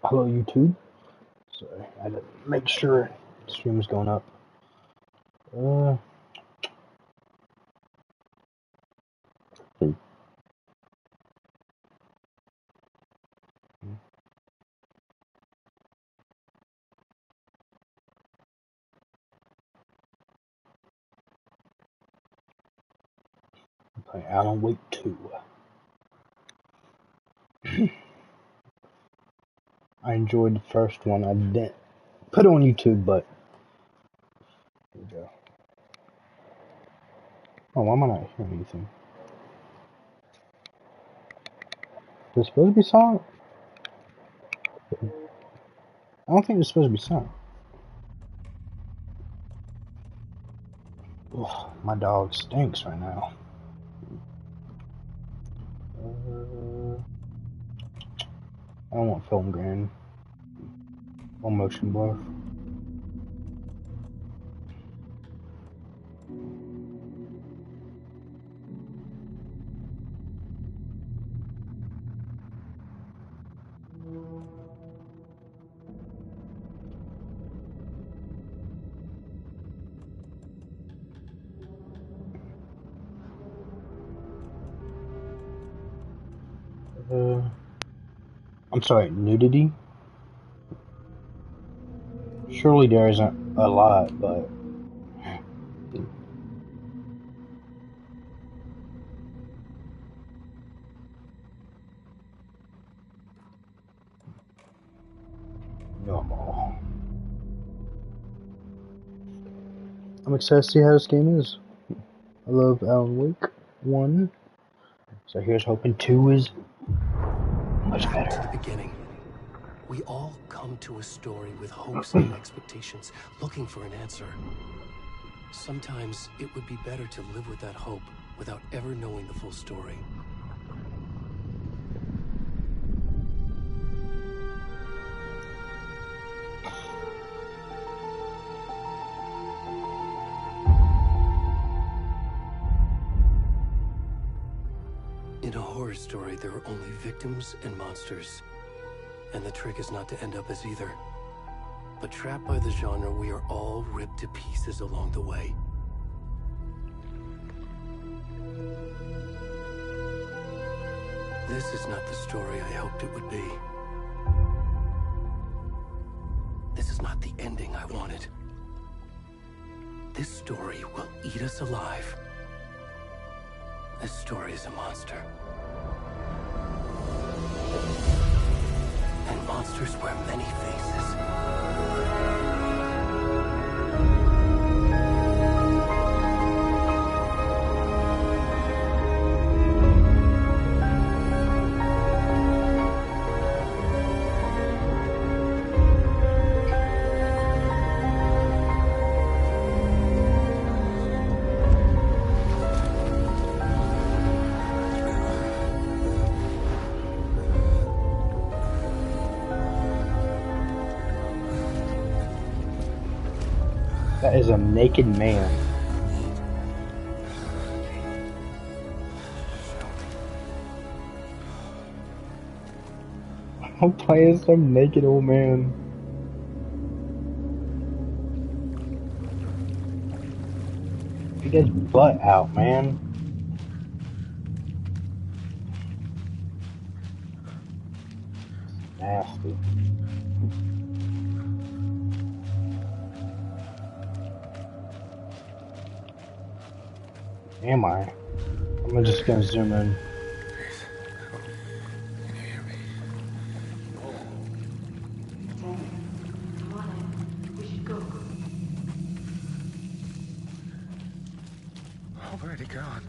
Hello, YouTube. Sorry, I had to make sure the stream was going up. I'm playing Alan Wake 2. I enjoyed the first one. I didn't put it on YouTube, but here we go. Oh, why am I not hearing anything? Is it supposed to be silent? I don't think it's supposed to be silent. Ugh, my dog stinks right now. I don't want film grain or motion blur. I'm sorry, nudity? Surely there isn't a lot, but... normal. I'm excited to see how this game is. I love Alan Wake 1. So here's hoping 2 is much better. To the beginning. We all come to a story with hopes and expectations, looking for an answer. Sometimes it would be better to live with that hope without ever knowing the full story. In a horror story, there are only victims and monsters. And the trick is not to end up as either. But trapped by the genre, we are all ripped to pieces along the way. This is not the story I hoped it would be. This is not the ending I wanted. This story will eat us alive. This story is a monster. And monsters wear many faces. That is a naked man. I'm playing some naked old man. Get his butt out, man. Nasty. Am I? I'm just gonna zoom in. Can you hear me? Come on, we should go. Oh, where'd he gone?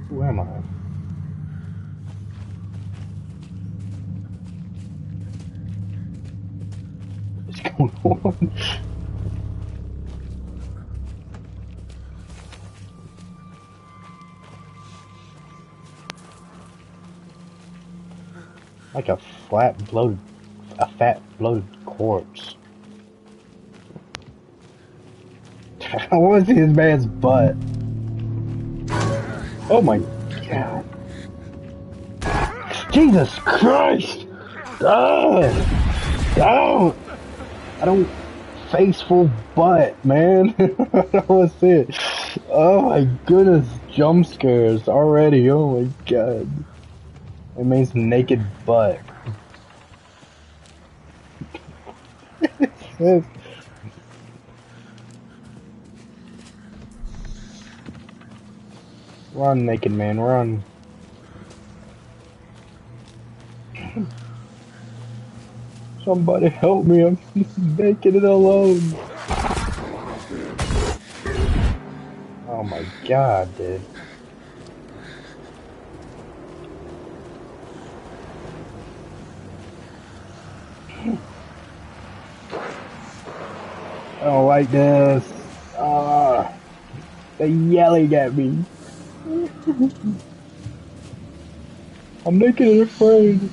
Who am I? What's going on? Like a fat bloated corpse. I want to see this man's butt. Oh my god. Jesus Christ! I don't face full butt, man. That was it. Oh my goodness, jump scares already. Oh my god. It means naked butt. Run, naked man, run. Somebody help me, I'm making it alone. Oh my god, dude. I don't like this. They're yelling at me. I'm naked and afraid.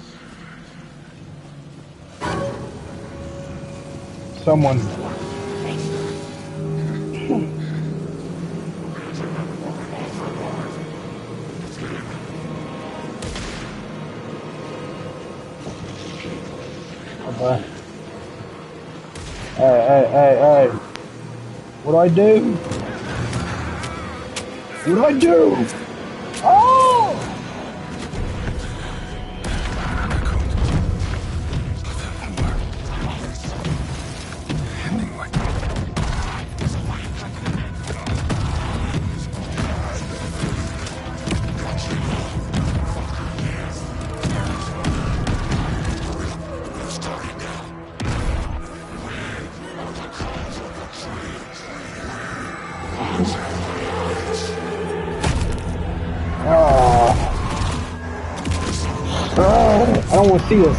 Someone. Hey. What do I do? What do I do? Oh! I don't want to see this.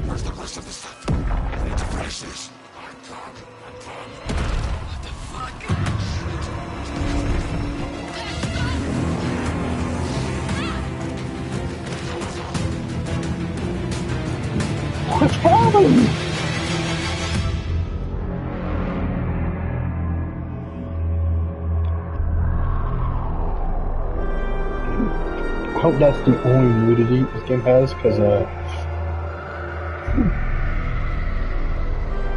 Where's the rest of the stuff? I need to finish this. What's happening? I hope that's the only nudity this game has, because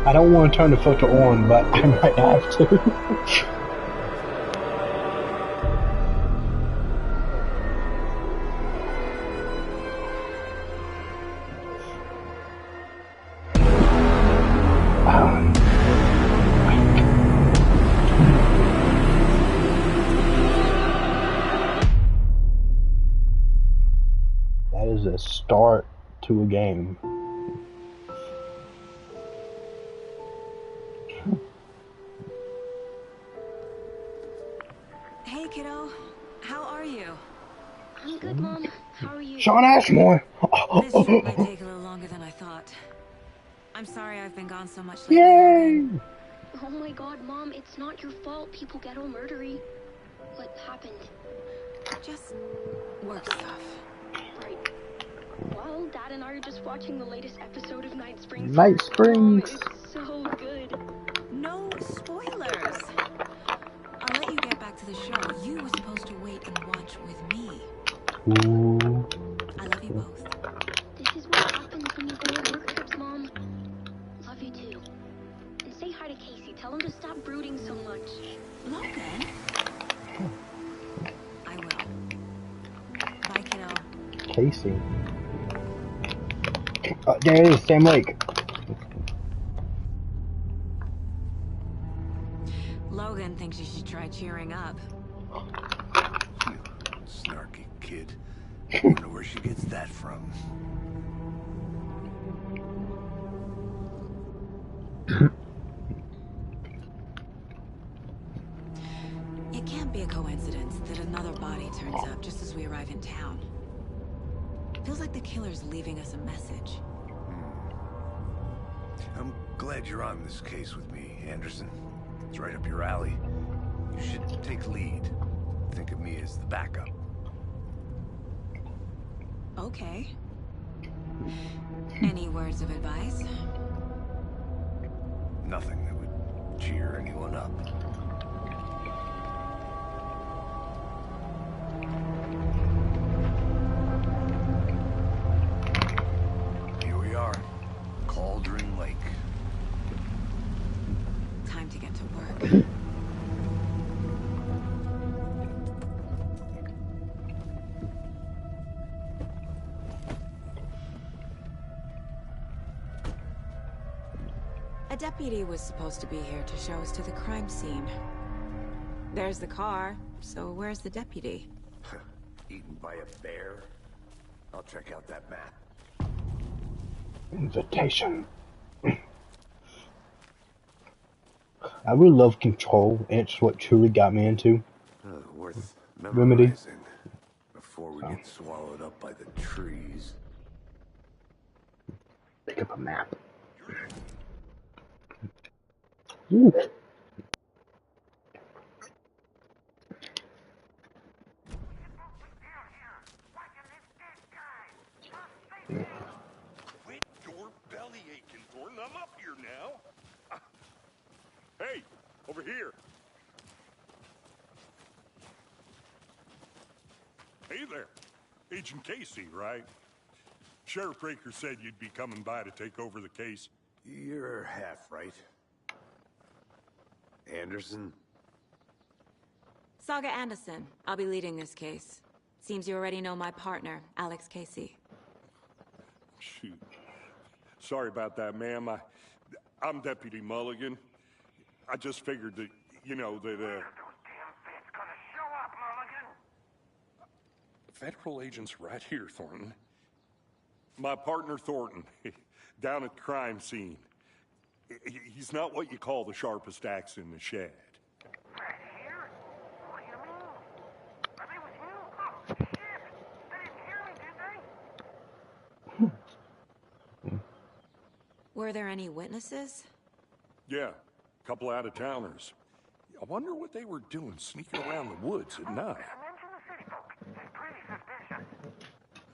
I don't want to turn the filter on, but I might have to. That is a start to a game. Hey, kiddo. How are you? I'm good, Mom. How are you? Shawn Ashmore! This trip might take a little longer than I thought. I'm sorry I've been gone so much lately. Yay! Oh my god, Mom, it's not your fault. People get all murdery. What happened? Just work stuff. Right. Well, Dad and I are just watching the latest episode of Night Springs. Night Springs! Oh, it's so good. No spoilers. I'll let you get back to the show. You were supposed to wait and watch with me. Ooh. I love you both. This is what happens when you go on work trips, Mom. Love you too. And say hi to Casey. Tell him to stop brooding so much. Logan? I will. Bye, kiddo. Casey. There it is, Sam Lake. Logan thinks you should try cheering up. Snarky kid. Wonder where she gets that from. It can't be a coincidence that another body turns up just as we arrive in town. Feels like the killer's leaving us a message. I'm glad you're on this case with me, Anderson. It's right up your alley. You should take lead. Think of me as the backup. Okay. Any words of advice? Nothing that would cheer anyone up. A deputy was supposed to be here to show us to the crime scene. There's the car, so where's the deputy? Eaten by a bear? I'll check out that map. Invitation. I really love Control, and it's what truly got me into Worth Remedy. memorizing before we get swallowed up by the trees. Pick up a map. Ooh. Quit your belly aching, Thornton. I'm up here now. Hey, over here. Hey there. Agent Casey, right? Sheriff Breaker said you'd be coming by to take over the case. You're half right. Anderson? Saga Anderson. I'll be leading this case. Seems you already know my partner, Alex Casey. Shoot. Sorry about that, ma'am. I'm Deputy Mulligan. I just figured that, you know, that, Federal agents right here, Thornton. My partner, Thornton, down at the crime scene. He's not what you call the sharpest axe in the shed. Right here? What do you mean? Are they with you? Oh, shit! They didn't hear me, did they? Were there any witnesses? Yeah, a couple out-of-towners. I wonder what they were doing sneaking around the woods at night. Mention the city folk. It's pretty suspicious.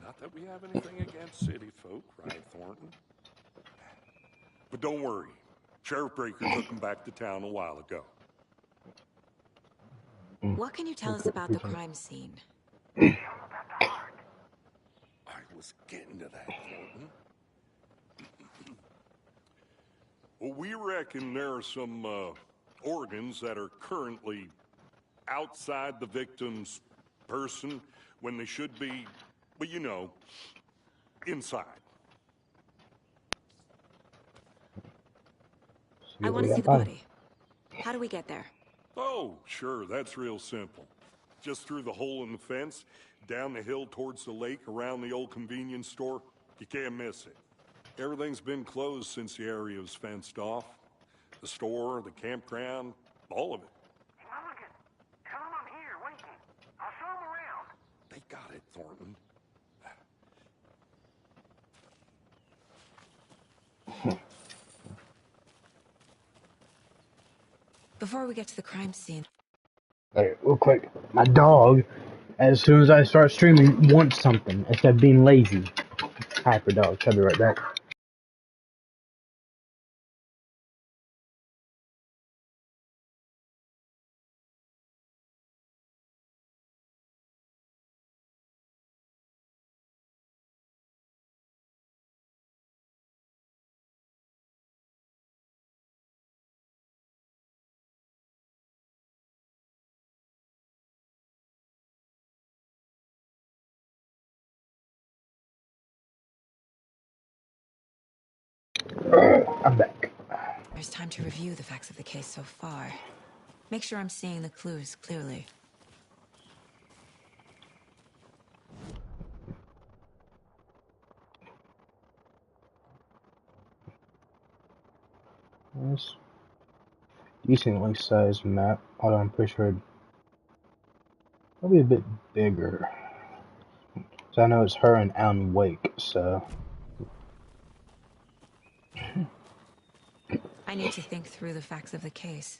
Not that we have anything against city folk, right, Thornton? But don't worry. Sheriff Breaker took them back to town a while ago. What can you tell us about the crime scene? I was getting to that, Thornton. Well, we reckon there are some organs that are currently outside the victim's person when they should be, well, you know, inside. I want to see the body. How do we get there? Oh, sure, that's real simple. Just through the hole in the fence, down the hill towards the lake, around the old convenience store. You can't miss it. Everything's been closed since the area was fenced off. The store, the campground, all of it. Mulligan, tell them I'm here, waiting. I'll show them around. They got it, Thornton. Before we get to the crime scene... Alright, real quick. My dog, as soon as I start streaming, wants something instead of being lazy. Hyper dog. I'll be right back. I'm back. There's time to review the facts of the case so far. Make sure I'm seeing the clues clearly. Nice. Decently sized map, although I'm pretty sure it'll be a bit bigger. So I know it's her and Alan Wake, so... I need to think through the facts of the case.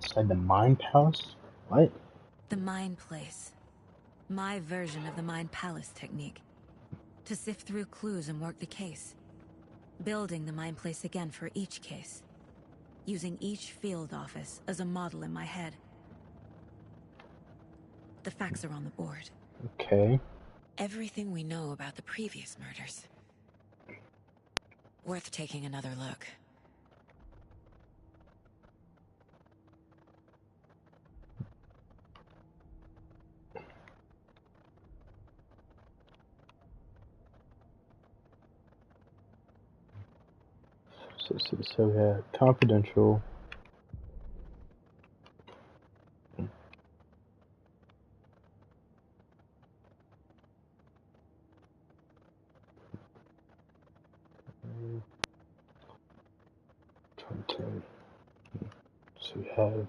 Inside the Mind Palace? What? The Mind Place. My version of the Mind Palace technique. To sift through clues and work the case. Building the Mind Place again for each case. Using each field office as a model in my head. The facts are on the board. Okay. Everything we know about the previous murders. Worth taking another look. So we have confidential. Content. So we have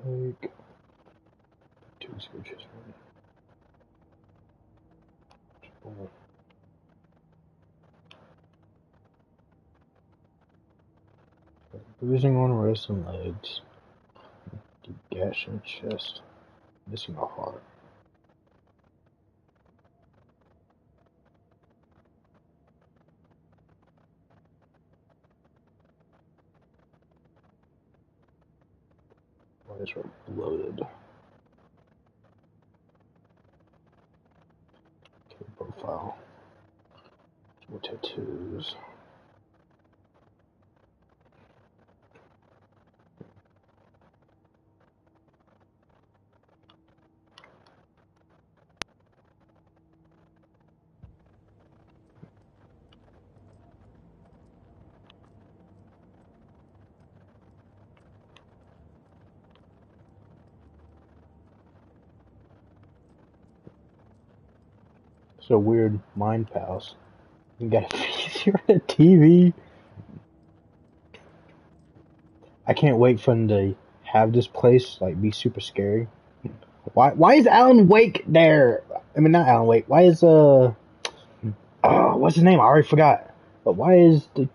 like 2 switches. Bruising on wrists and legs. Deep gash in the chest. Missing a heart. Eyes are bloated. Okay, profile. More tattoos. So weird mind pals. You got you're on a TV. I can't wait for them to have this place like be super scary. Why is Alan Wake there? I mean not Alan Wake. Why is what's his name? I already forgot. But why is the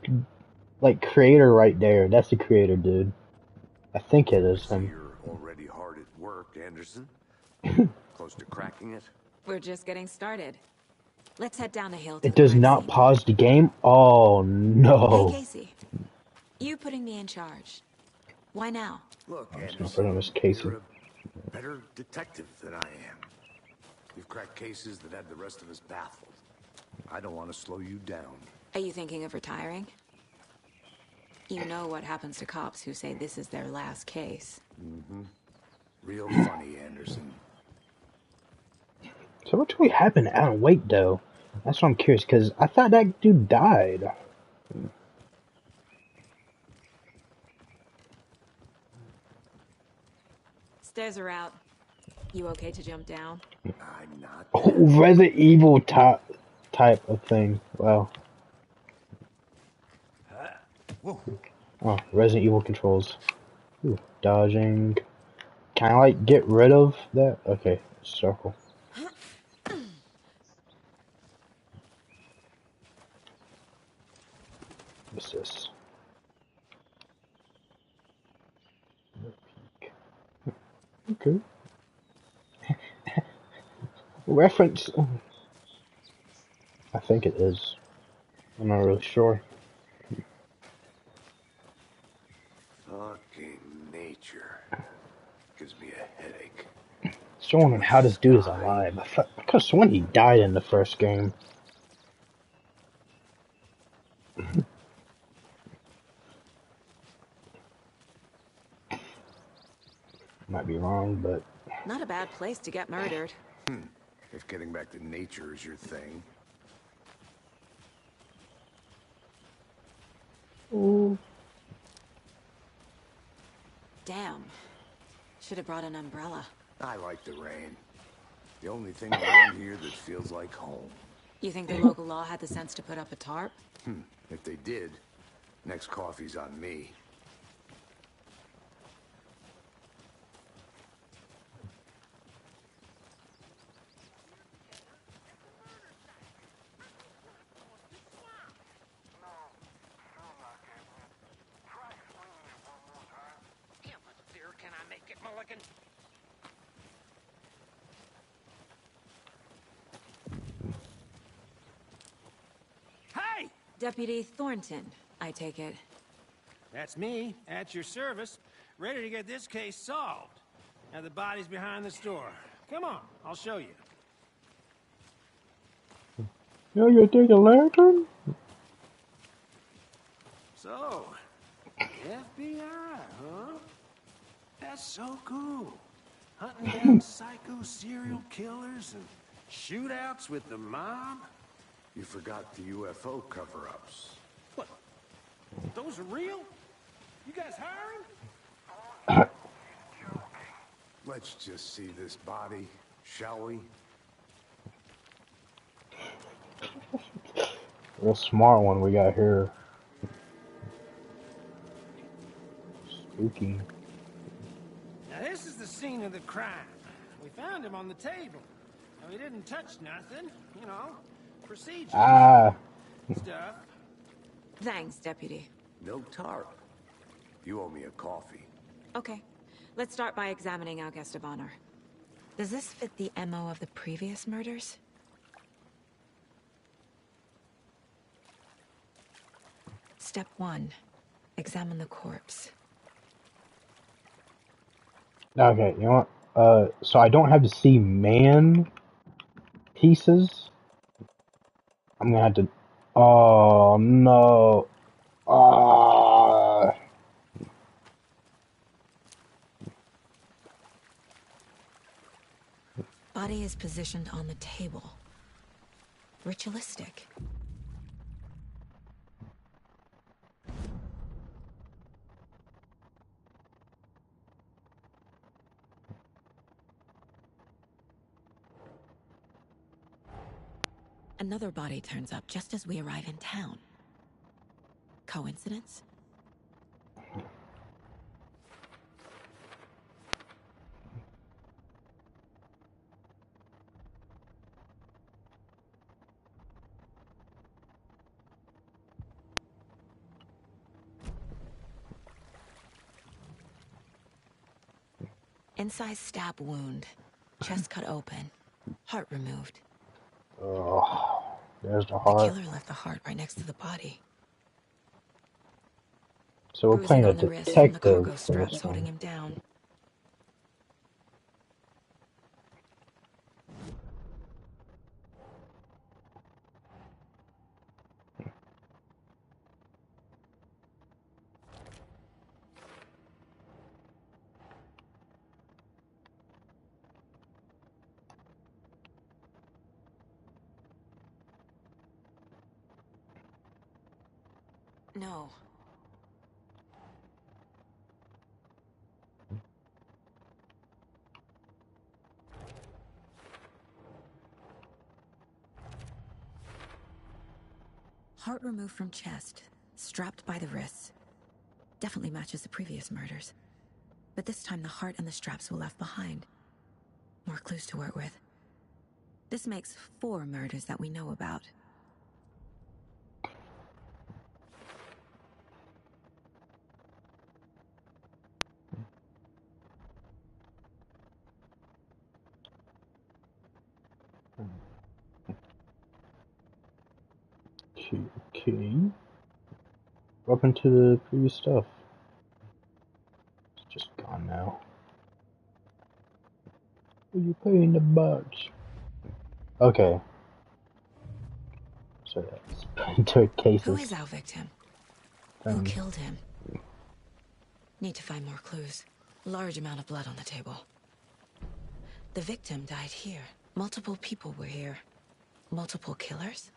like creator right there? That's the creator, dude. I think it is him. You're already hard at work, Anderson. Close to cracking it. We're just getting started. Let's head down the hill to It the does crime not scene. pause the game? Oh Hey, no. Casey. You putting me in charge. Why now? Look, I'm just gonna Anderson, put on this Casey. you're a better detective than I am. You've cracked cases that had the rest of us baffled. I don't want to slow you down. Are you thinking of retiring? You know what happens to cops who say this is their last case. Real funny, Anderson. So what really happened to Alan Wake though? That's what I'm curious, because I thought that dude died. Stairs are out. You okay to jump down? I'm not. Oh, Resident Evil type of thing. Wow. Whoa. Oh, Resident Evil controls. Ooh, dodging. Can I like get rid of that? Okay, circle. What's this? Okay. Reference. I think it is. I'm not really sure. Fucking nature. Gives me a headache. Still wondering how this dude is alive. I could have sworn he died in the first game. Might be wrong, but Not a bad place to get murdered. If getting back to nature is your thing. Damn. Should have brought an umbrella. I like the rain. The only thing around here that feels like home. You think the local law had the sense to put up a tarp? If they did, next coffee's on me. Can I make it, Mulligan? Hey! Deputy Thornton, I take it. That's me, at your service, ready to get this case solved. Now the body's behind the store. Come on, I'll show you. You gonna take a lantern? So, FBI, huh? That's so cool. Hunting down psycho serial killers and shootouts with the mob. You forgot the UFO cover-ups. What? Those are real? You guys hiring? Let's just see this body, shall we? Real smart one we got here. Spooky. Now this is the scene of the crime. We found him on the table. Now he didn't touch nothing, you know, procedures. Stuff. Thanks, Deputy. No tarp. You owe me a coffee. Okay, let's start by examining our guest of honor. Does this fit the MO of the previous murders? Step 1. Examine the corpse. Okay, you know what? So I don't have to see man pieces. I'm gonna have to. Oh no. Body is positioned on the table. Ritualistic. Another body turns up just as we arrive in town. Coincidence? Incised stab wound. Chest cut open. Heart removed. Oh, there's the The heart. killer left the heart right next to the body. So we're Bruising playing a on the wrist from the detective cargo for straps this holding one. him down. No. Heart removed from chest, strapped by the wrists. Definitely matches the previous murders. But this time the heart and the straps were left behind. More clues to work with. This makes 4 murders that we know about. Okay. Up into the previous stuff. It's just gone now. Will you pay in the box? Okay. So that's put into cases. Who is our victim? Who killed him? Need to find more clues. Large amount of blood on the table. The victim died here. Multiple people were here. Multiple killers?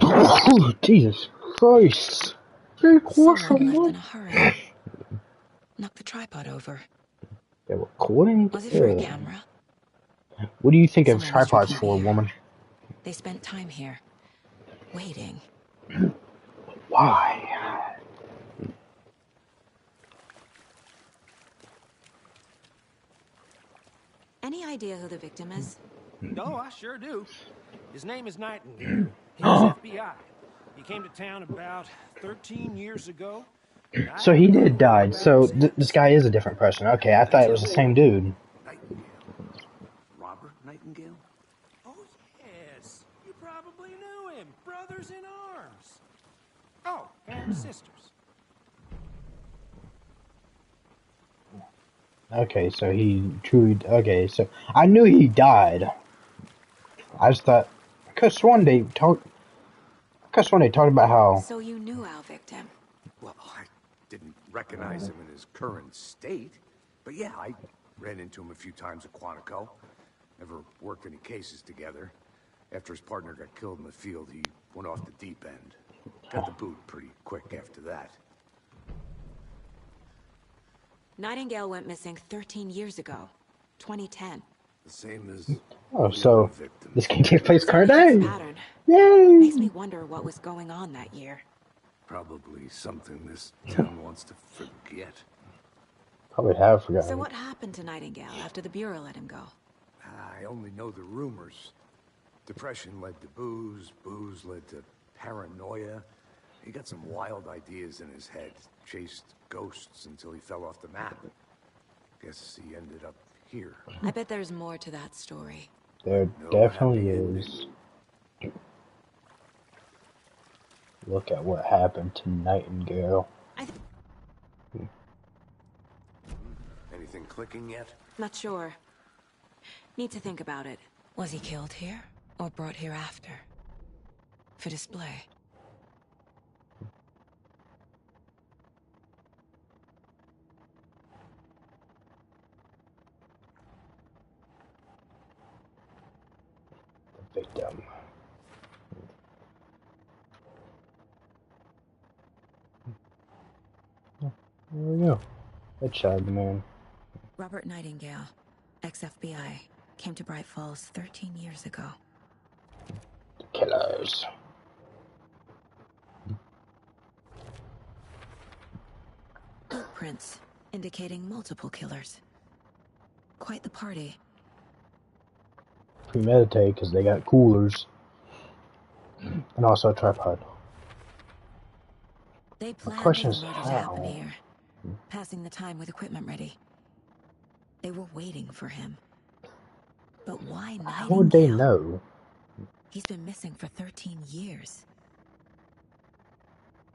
Oh, Jesus Christ! Very close. Someone left in a hurry. Knocked the tripod over. They're recording? Was it for a Ew. camera? What do you think of Someone was tripods drinking for, beer. woman? They spent time here. Waiting. Why? Any idea who the victim is? No, I sure do. His name is Nightingale. He was FBI. He came to town about 13 years ago. So he did die. So this guy is a different person. Okay, I thought it was the same dude. Nightingale. Robert Nightingale? Oh, yes. You probably knew him. Brothers in arms. Oh, and sisters. Okay, so he truly. Okay, so I knew he died. I just thought. Cause one day talked about how. So you knew our victim. Well, I didn't recognize him in his current state. But yeah, I ran into him a few times at Quantico. Never worked any cases together. After his partner got killed in the field, he went off the deep end. Got the boot pretty quick after that. Nightingale went missing 13 years ago. 2010. The same as Oh, so victims. this can take place So current it fits day. the pattern. Yay! Makes me wonder what was going on that year. Probably something this town wants to forget. Probably have forgotten. So what happened to Nightingale after the Bureau let him go? I only know the rumors. Depression led to booze, booze led to paranoia. He got some wild ideas in his head, chased ghosts until he fell off the map. Guess he ended up here. I bet there's more to that story. There No definitely happy is. Look at what happened to Nightingale. Anything clicking yet? Not sure. Need to think about it. Was he killed here or brought here after? For display. The victim. There we go. Headshot the man. Robert Nightingale, ex-FBI, came to Bright Falls 13 years ago. The killers. Footprints indicating multiple killers. Quite the party. Premeditate because they got coolers. And also a tripod. They planned question the is murder to happen how? here, passing the time with equipment ready. They were waiting for him. But why Nightingale? How would they know? He's been missing for 13 years.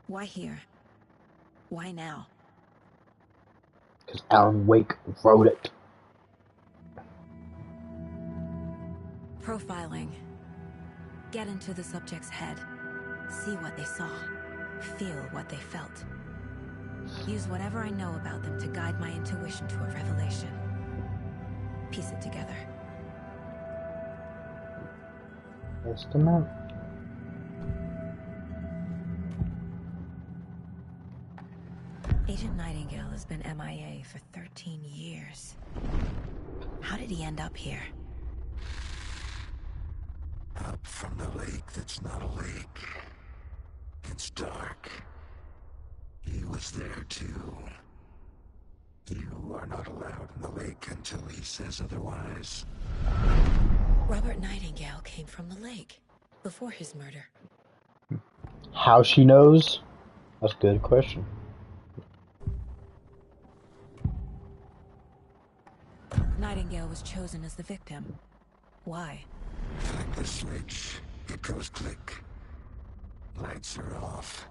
Why here? Why now? Because Alan Wake wrote it. Profiling. Get into the subject's head. See what they saw. Feel what they felt. Use whatever I know about them to guide my intuition to a revelation. Piece it together. Estimate. Agent Nightingale has been MIA for 13 years. How did he end up here? Up from the lake that's not a lake. It's dark. He was there too. You are not allowed in the lake until he says otherwise. Robert Nightingale came from the lake before his murder. How she knows? That's a good question. Nightingale was chosen as the victim. Why? Flick the switch. It goes click. Lights are off.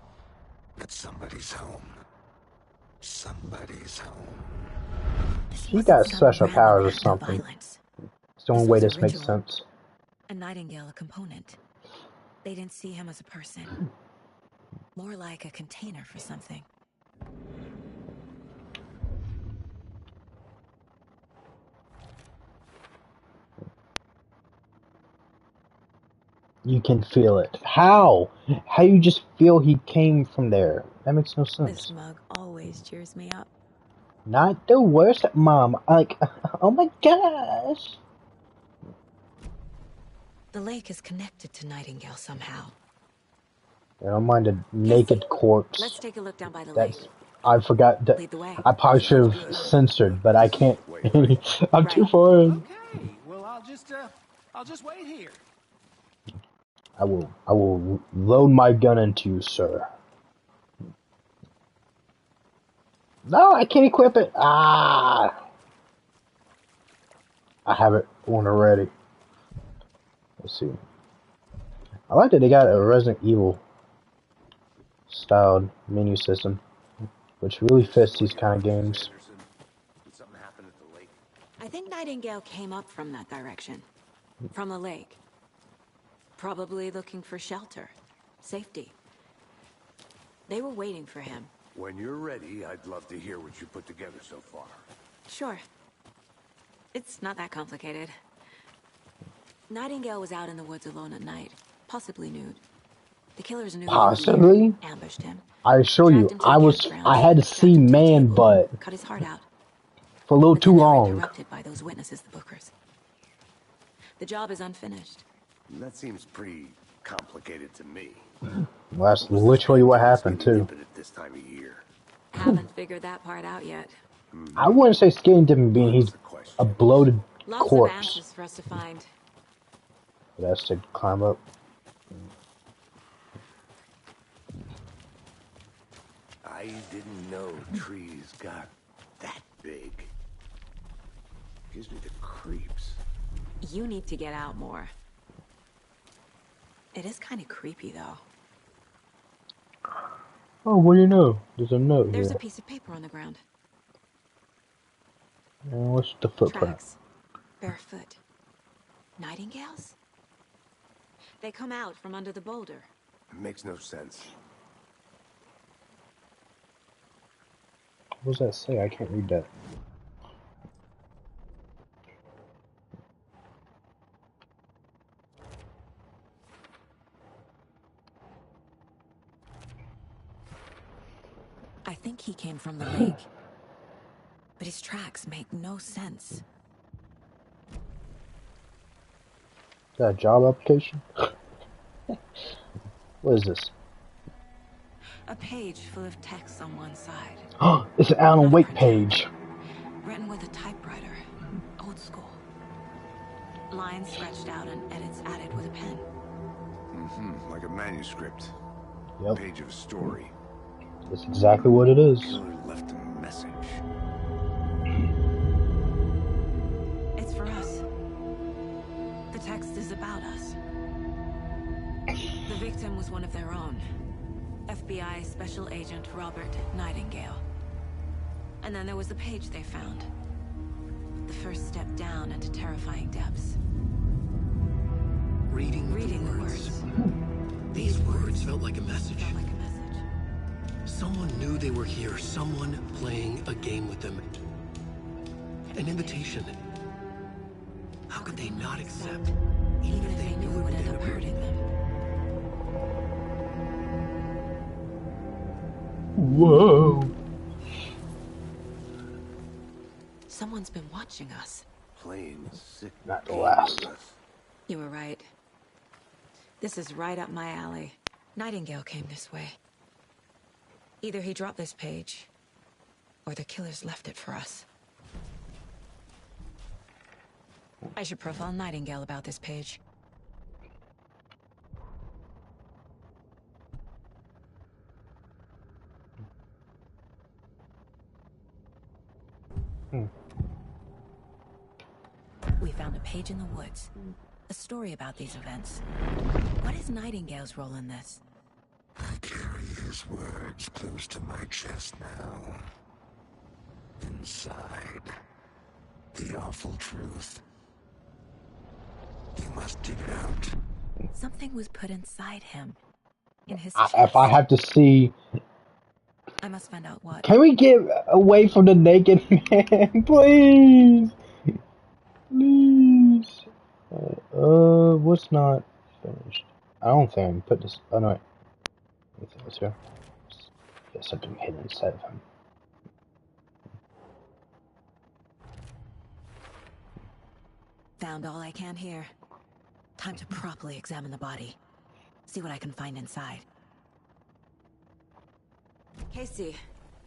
But somebody's home. Somebody's home. He got special powers or something. Violence. It's the only This way was a this makes ritual. sense. And Nightingale a component. They didn't see him as a person. More like a container for something. You can feel it. How? How you just feel he came from there? That makes no This sense. mug always cheers me up. Not the worst, Mom. Like, oh my gosh. The lake is connected to Nightingale somehow. I don't mind a naked corpse. Let's take a look down by the That's. lake. I forgot that. Lead the way. I probably should have censored, but I can't. I'm too far in. Okay, well I'll just wait here. I will load my gun into you, sir. No, I can't equip it. Ah! I have it on already. Let's see. I like that they got a Resident Evil styled menu system, which really fits these kind of games. Anderson, did something happen at I think Nightingale came up from that direction. From the lake. Probably looking for shelter. Safety. They were waiting for him. When you're ready, I'd love to hear what you put together so far. Sure. It's not that complicated. Nightingale was out in the woods alone at night, possibly nude. The killers knew Possibly? he ambushed him. I assure you, I had to see man butt Cut his heart out. for a little But too then they were long. interrupted by those witnesses, the Bookers. The job is unfinished. That seems pretty complicated to me. Well, that's literally what happened too. At this time of year. Haven't figured that part out yet. I wouldn't say skin dipping being he's a bloated Lots of corpse. answers for us to find. That's to climb up. I didn't know trees got that big. Gives me the creeps. You need to get out more. It is kind of creepy, though. Oh, what do you know? There's a note There's here. a piece of paper on the ground. And what's the footprint? Tracks. Barefoot. Nightingales? They come out from under the boulder. It makes no sense. What does that say? I can't read that. I think he came from the lake. But his tracks make no sense. Is that a job application? What is this? A page full of text on one side. Oh, it's an Alan Wake page. Written with a typewriter. Old school. Lines scratched out and edits added with a pen. Mm-hmm. Like a manuscript. Yep. Page of a story. That's exactly what it is. Killer left a message. It's for us. The text is about us. The victim was one of their own. FBI Special Agent Robert Nightingale. And then there was the page they found. The first step down into terrifying depths. Reading the words. These words felt like a message. Someone knew they were here. Someone playing a game with them. An invitation. How could they not accept? Even if they knew it would end up hurting them. Whoa. Someone's been watching us. Playing sick. Not the last. You were right. This is right up my alley. Nightingale came this way. Either he dropped this page, or the killers left it for us. I should profile Nightingale about this page. We found a page in the woods. A story about these events. What is Nightingale's role in this? I carry his words close to my chest now. Inside, the awful truth. You must dig it out. Something was put inside him. In his If I have to see... I must find out what. Can we get away from the naked man, please? Please. What's not finished? I don't think I can put this. Oh no, wait. Anything else here? There's something hidden inside of him. Found all I can here. Time to properly examine the body. See what I can find inside. Casey,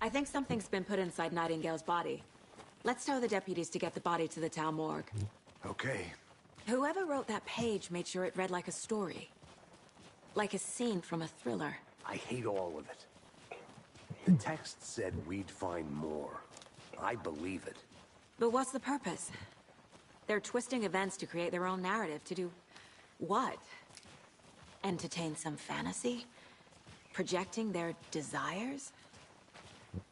I think something's been put inside Nightingale's body. Let's tell the deputies to get the body to the town morgue. Okay. Whoever wrote that page made sure it read like a story. Like a scene from a thriller. I hate all of it. The text said we'd find more. I believe it. But what's the purpose? They're twisting events to create their own narrative. To do what? Entertain some fantasy? Projecting their desires?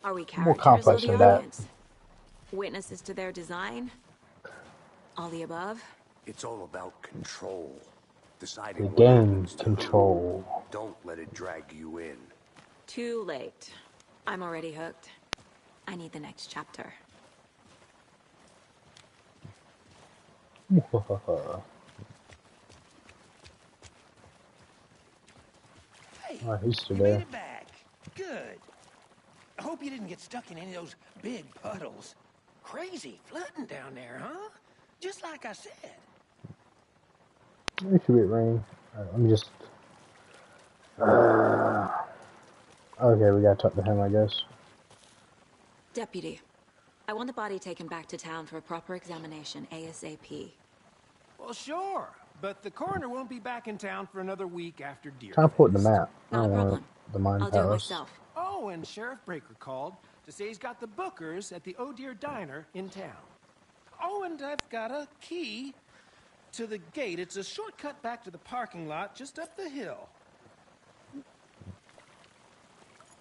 Are we More characters complex or the than that. audience? Witnesses to their design? All the above? It's all about control. The Deciding what game happens to who. control. Don't let it drag you in. Too late. I'm already hooked. I need the next chapter. Hey, Oh, he's still you made there. it back. Good. I hope you didn't get stuck in any of those big puddles. Crazy flooding down there, huh? Just like I said. It should be raining. I'm just. Okay, we gotta talk to him, I guess. Deputy, I want the body taken back to town for a proper examination ASAP. Well, sure. But the coroner won't be back in town for another week after Deer Trying to put the Feast. map. I Not a don't want problem. the Mind I'll do it Palace. myself. Oh, and Sheriff Breaker called to say he's got the Bookers at the Oh Deer Diner in town. Oh, and I've got a key to the gate. It's a shortcut back to the parking lot just up the hill.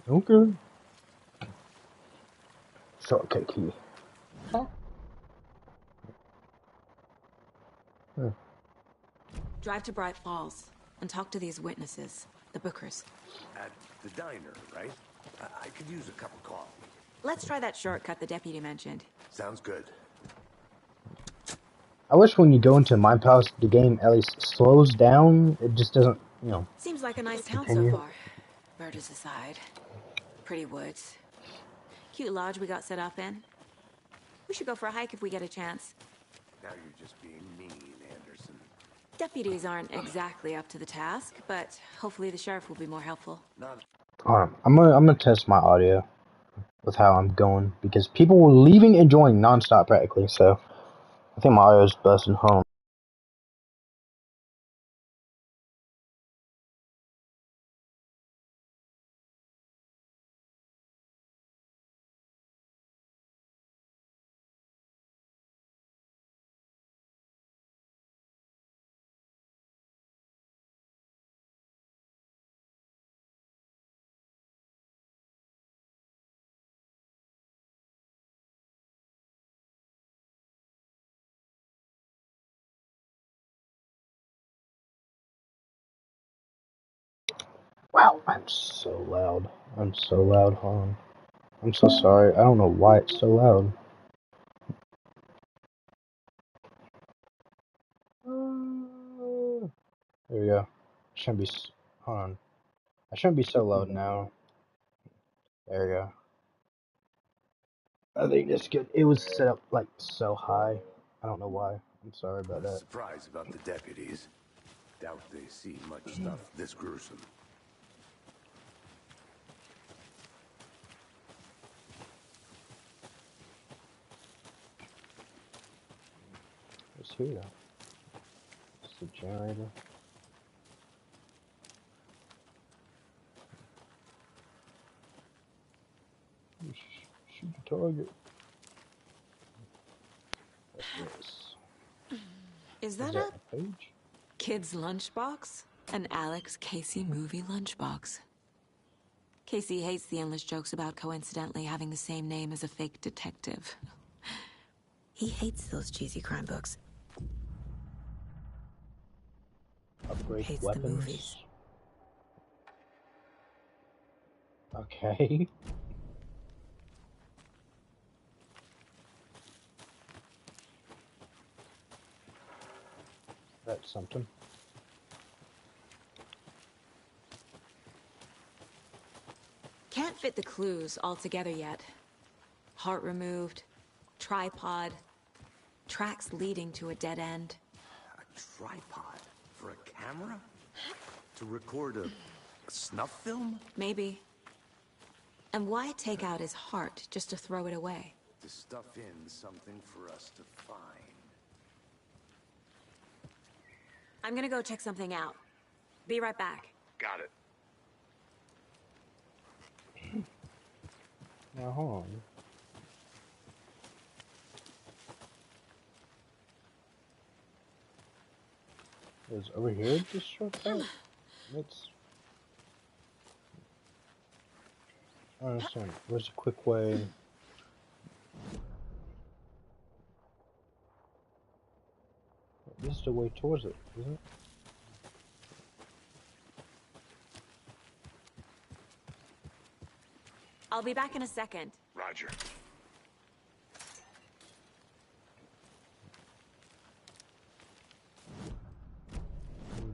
Okay. Shortcut key. Drive to Bright Falls and talk to these witnesses, the Bookers. At the diner, right? I could use a cup of coffee. Let's try that shortcut the deputy mentioned. Sounds good. I wish when you go into Mind Palace, the game at least slows down. It just doesn't, you know. Seems like a nice town Continue. so far. Murders aside. Pretty woods. Cute lodge we got set up in. We should go for a hike if we get a chance. Now you're just being mean, Anderson. Deputies aren't exactly up to the task, but hopefully the sheriff will be more helpful. Not I'm gonna test my audio with how I'm going because people were leaving and joining nonstop practically. So I think my audio is busting home. Wow, I'm so loud. I'm so loud, hold on. I'm so sorry. I don't know why it's so loud. There we go. Shouldn't be. Hold on. I shouldn't be so loud now. There we go. I think that's good. It was set up like so high. I don't know why. I'm sorry about that. surprised about the deputies. Doubt they see much stuff this gruesome. What's here? It's the generator. Shoot the target. What's this? Is that Is a that a page? kid's lunchbox? An Alex Casey movie lunchbox. Casey hates the endless jokes about coincidentally having the same name as a fake detective. He hates those cheesy crime books. Upgrade Hates the weapons. movies. Okay. That's something. Can't fit the clues all together yet. Heart removed, tripod, tracks leading to a dead end. A tripod for a camera? To record a snuff film? Maybe. And why take out his heart just to throw it away? To stuff in something for us to find. I'm gonna go check something out. Be right back. Got it. Now hold on. Is over here this shortcut? It's. I don't understand. Where's a quick way? This is the way towards it, isn't it? I'll be back in a second. Roger.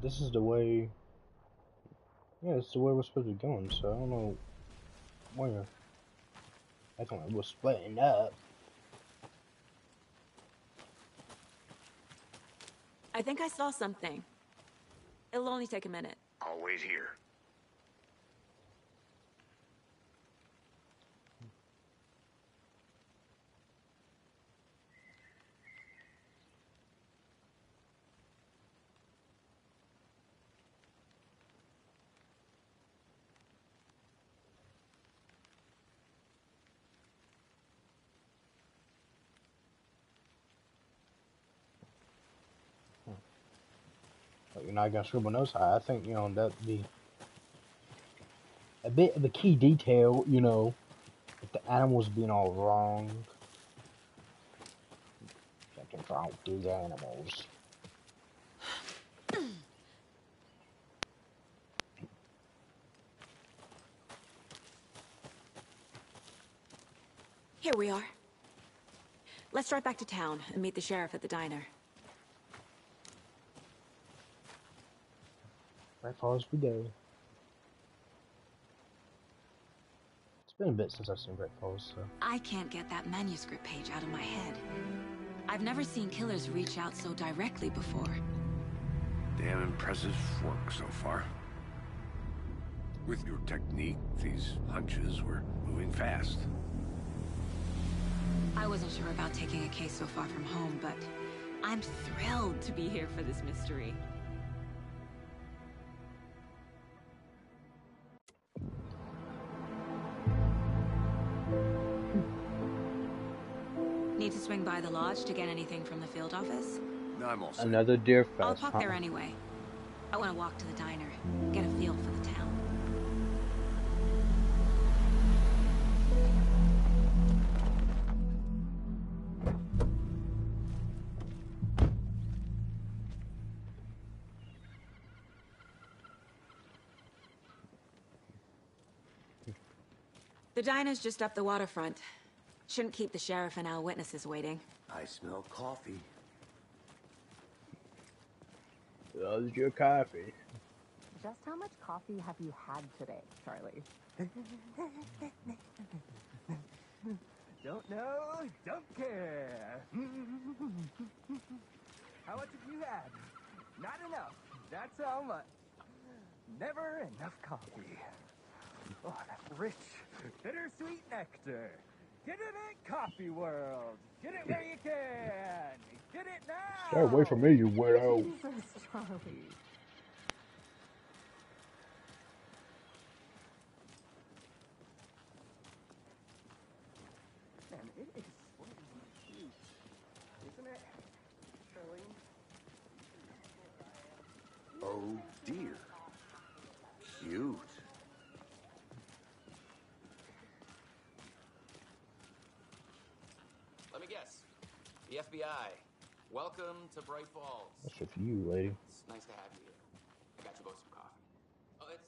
This is the way. Yeah, it's the way we're supposed to be going, so I don't know where. I thought we're splitting up. I think I saw something. It'll only take a minute. I'll wait here. But you're not gonna scribble notes. I think, you know, that'd be a bit of a key detail, you know, with the animals being all wrong. Something's wrong with these animals. Here we are. Let's drive back to town and meet the sheriff at the diner. Right far as we go. It's been a bit since I've seen Great Falls, so. I can't get that manuscript page out of my head. I've never seen killers reach out so directly before. Damn impressive work so far. With your technique, these hunches were moving fast. I wasn't sure about taking a case so far from home, but I'm thrilled to be here for this mystery. Need to swing by the lodge to get anything from the field office? No, I'm all set. Another deer fest. I'll park there anyway. I want to walk to the diner, get a feel for the town. The diner's just up the waterfront. Shouldn't keep the sheriff and our witnesses waiting. I smell coffee. How's your coffee? Just how much coffee have you had today, Charlie? Don't know, don't care. How much have you had? Not enough. That's how much. Never enough coffee. Oh, that rich, bittersweet nectar. Get it in Coffee World. Get it where you can. Get it now. Stay away from me, you weirdo. Jesus, Charlie. Man, it is slightly cute, isn't it, Charlene? Oh dear. Cute. Let me guess. The FBI. Welcome to Bright Falls. That's for you, lady. It's nice to have you here. I got you both some coffee. Oh, it's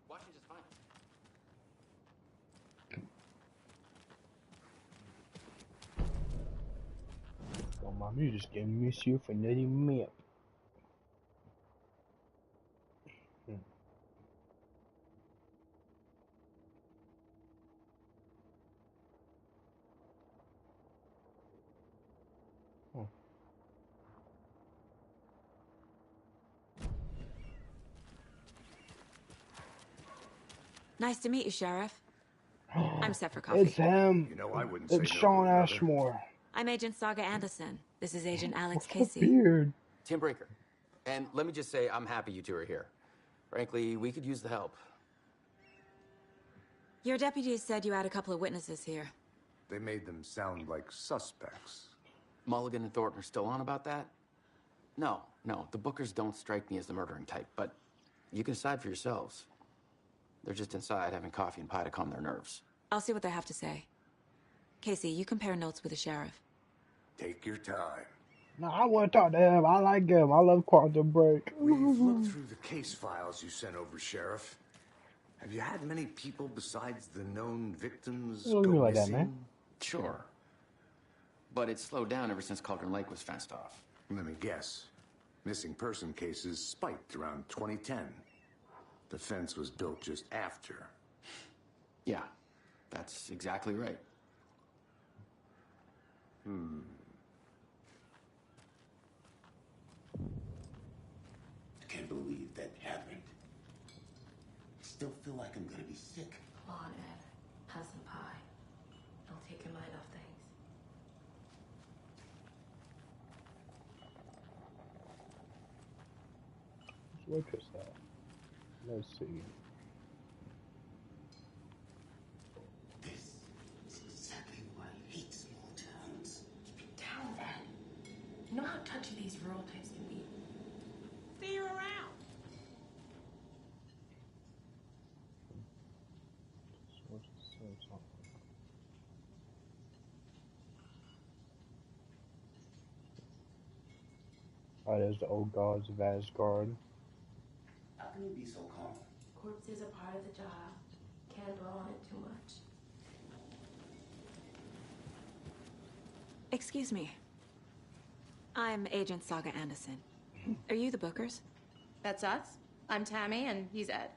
washing just fine. Well, mom, you just gonna miss you for letting me up. Nice to meet you, Sheriff. I'm set for coffee. It's him. You know, I wouldn't say It's no Sean to another. Ashmore. I'm Agent Saga Anderson. This is Agent Alex What's Casey. beard? Tim Brinker. And let me just say, I'm happy you two are here. Frankly, we could use the help. Your deputies said you had a couple of witnesses here. They made them sound like suspects. Mulligan and Thornton are still on about that? No, the Bookers don't strike me as the murdering type, but you can decide for yourselves. They're just inside having coffee and pie to calm their nerves. I'll see what they have to say. Casey, you compare notes with the sheriff. Take your time. No, I want to talk to him. I like him. I love Quantum Break. We've looked through the case files you sent over, Sheriff. Have you had many people besides the known victims Don't look at me like that, man. Sure. But it's slowed down ever since Cauldron Lake was fenced off. Let me guess. Missing person cases spiked around 2010. The fence was built just after. Yeah, that's exactly right. I can't believe that happened. I still feel like I'm gonna be sick. Come on, Ed. Have some pie. It'll take your mind off things. Look at that. Let's see. This is exactly why I hate small towns. Keep it down, Ed. You know how touchy these rural types can be. See you around. Oh, there's the old gods of Asgard. How can you be so calm? Corpses are part of the job. Can't dwell on it too much. Excuse me. I'm Agent Saga Anderson. Are you the Bookers? That's us. I'm Tammy, and he's Ed.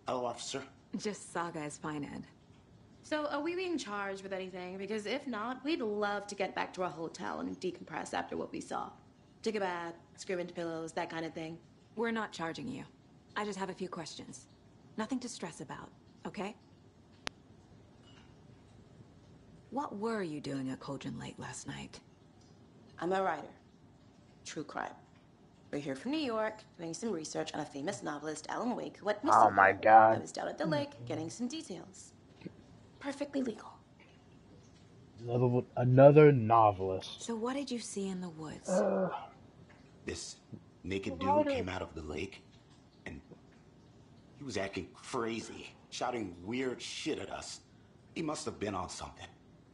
Hello, officer. Just Saga is fine, Ed. So, are we being charged with anything? Because if not, we'd love to get back to our hotel and decompress after what we saw. Take a bath, scream into pillows, that kind of thing. We're not charging you. I just have a few questions. Nothing to stress about, okay? What were you doing at Cauldron Lake last night? I'm a writer. True crime. We're here from New York, doing some research on a famous novelist, Alan Wake, who went missing. Oh my God. I was down at the lake, getting some details. Perfectly legal. Another novelist. So what did you see in the woods? This naked dude came out of the lake, and he was acting crazy, shouting weird shit at us. He must have been on something.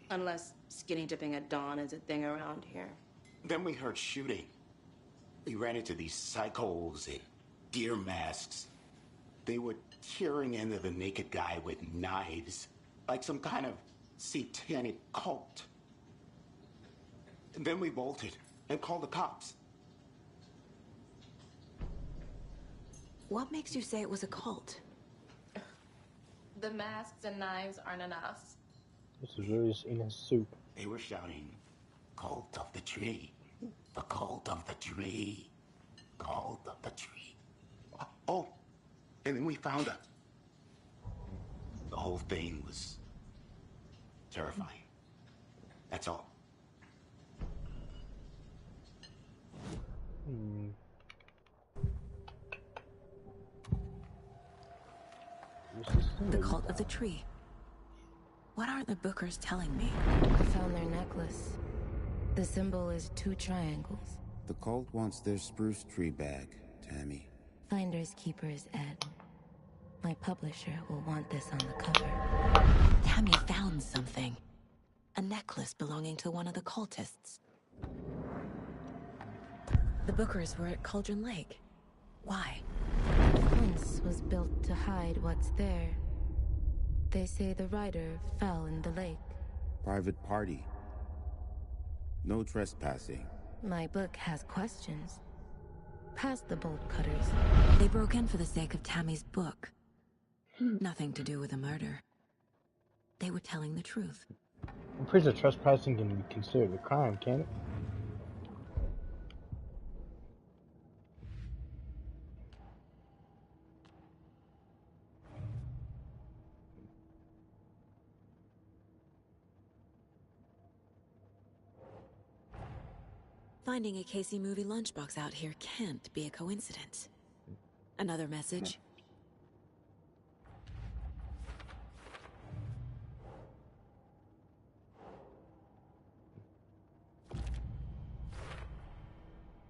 Unless skinny dipping at dawn is a thing around here. Then we heard shooting. We ran into these psychos in deer masks. They were tearing into the naked guy with knives, like some kind of satanic cult. And then we bolted and called the cops. What makes you say it was a cult? The masks and knives aren't enough. This is really just eating soup. They were shouting, "Cult of the tree, the cult of the tree, cult of the tree." Oh, and then we found her. The whole thing was terrifying. That's all. The cult of the tree. What aren't the Bookers telling me? I found their necklace. The symbol is 2 triangles. The cult wants their spruce tree back, Tammy. Finders keepers, Ed. My publisher will want this on the cover. Tammy found something. A necklace belonging to one of the cultists. The Bookers were at Cauldron Lake. Why? The fence was built to hide what's there. They say the rider fell in the lake. Private party. No trespassing. My book has questions. Past the bolt cutters. They broke in for the sake of Tammy's book. Nothing to do with a murder. They were telling the truth. I'm pretty sure trespassing can be considered a crime, can't it? Finding a Casey movie lunchbox out here can't be a coincidence. Another message?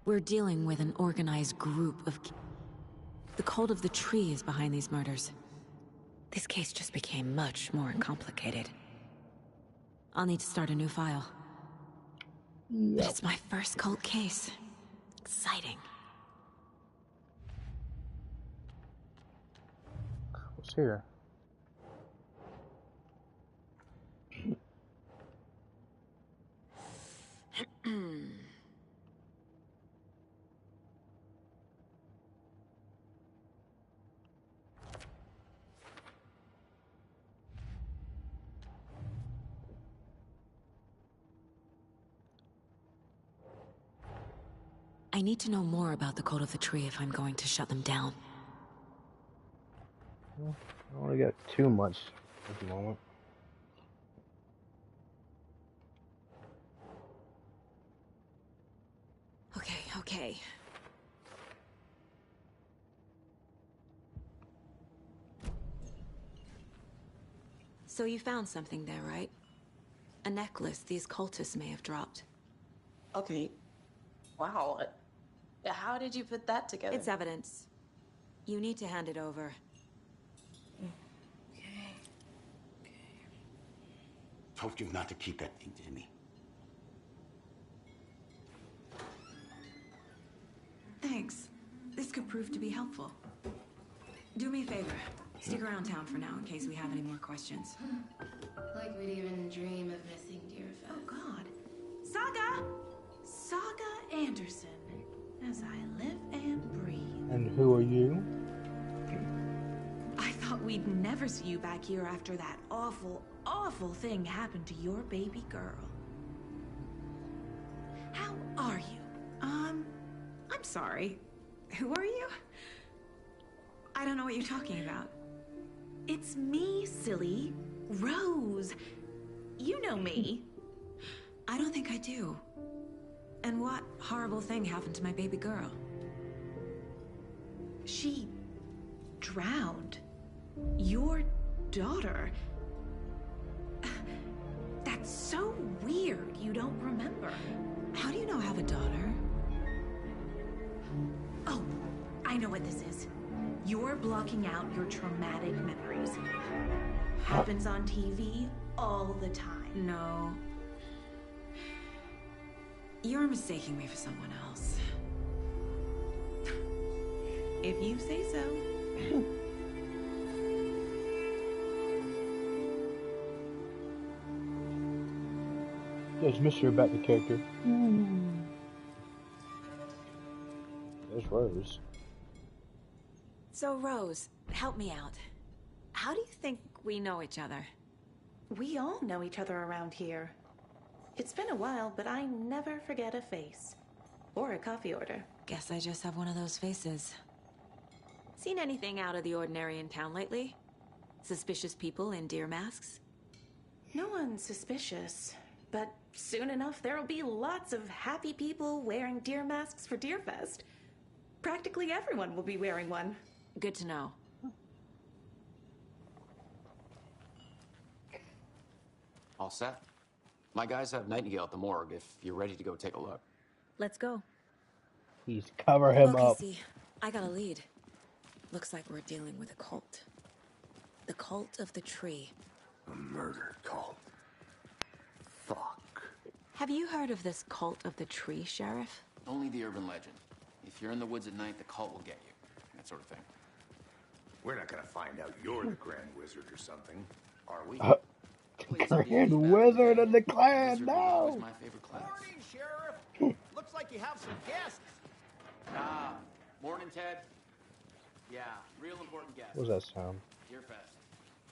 We're dealing with an organized group of... The cult of the tree is behind these murders. This case just became much more complicated. I'll need to start a new file. But it's my first cult case. Exciting. What's here? I need to know more about the Cult of the Tree if I'm going to shut them down. Well, I only got too much at the moment. Okay. So you found something there, right? A necklace these cultists may have dropped. Okay. Wow. How did you put that together? It's evidence. You need to hand it over. Told you not to keep that thing, Jimmy. Thanks. This could prove to be helpful. Do me a favor. Stick around town for now in case we have any more questions. Like we'd even dream of missing Deerfest. Oh, God. Saga Anderson. As I live and breathe. And who are you? I thought we'd never see you back here after that awful thing happened to your baby girl. How are you? I'm sorry. Who are you? I don't know what you're talking about. It's me, silly. Rose. You know me. I don't think I do. And what horrible thing happened to my baby girl? She drowned. Your daughter. That's so weird you don't remember. How do you know I have a daughter? Oh, I know what this is. You're blocking out your traumatic memories. Happens on TV all the time. No. You're mistaking me for someone else. If you say so. There's mystery about the character. There's Rose. So, Rose, help me out. How do you think we know each other? We all know each other around here. It's been a while, but I never forget a face. Or a coffee order. Guess I just have one of those faces. Seen anything out of the ordinary in town lately? Suspicious people in deer masks? No one's suspicious. But soon enough, there'll be lots of happy people wearing deer masks for Deerfest. Practically everyone will be wearing one. Good to know. All set? My guys have Nightingale at the morgue if you're ready to go take a look. Let's go. He's cover him Look, up. Casey, I got a lead. Looks like we're dealing with a cult. The Cult of the Tree. A murder cult. Fuck. Have you heard of this Cult of the Tree, Sheriff? Only the urban legend. If you're in the woods at night, the cult will get you. That sort of thing. We're not gonna find out you're the Grand Wizard or something, are we? Grand Wizard of the Clan, no! My favorite class. Morning, Sheriff. Looks like you have some guests. Morning, Ted. Yeah, real important guest. What was that sound? Deerfest.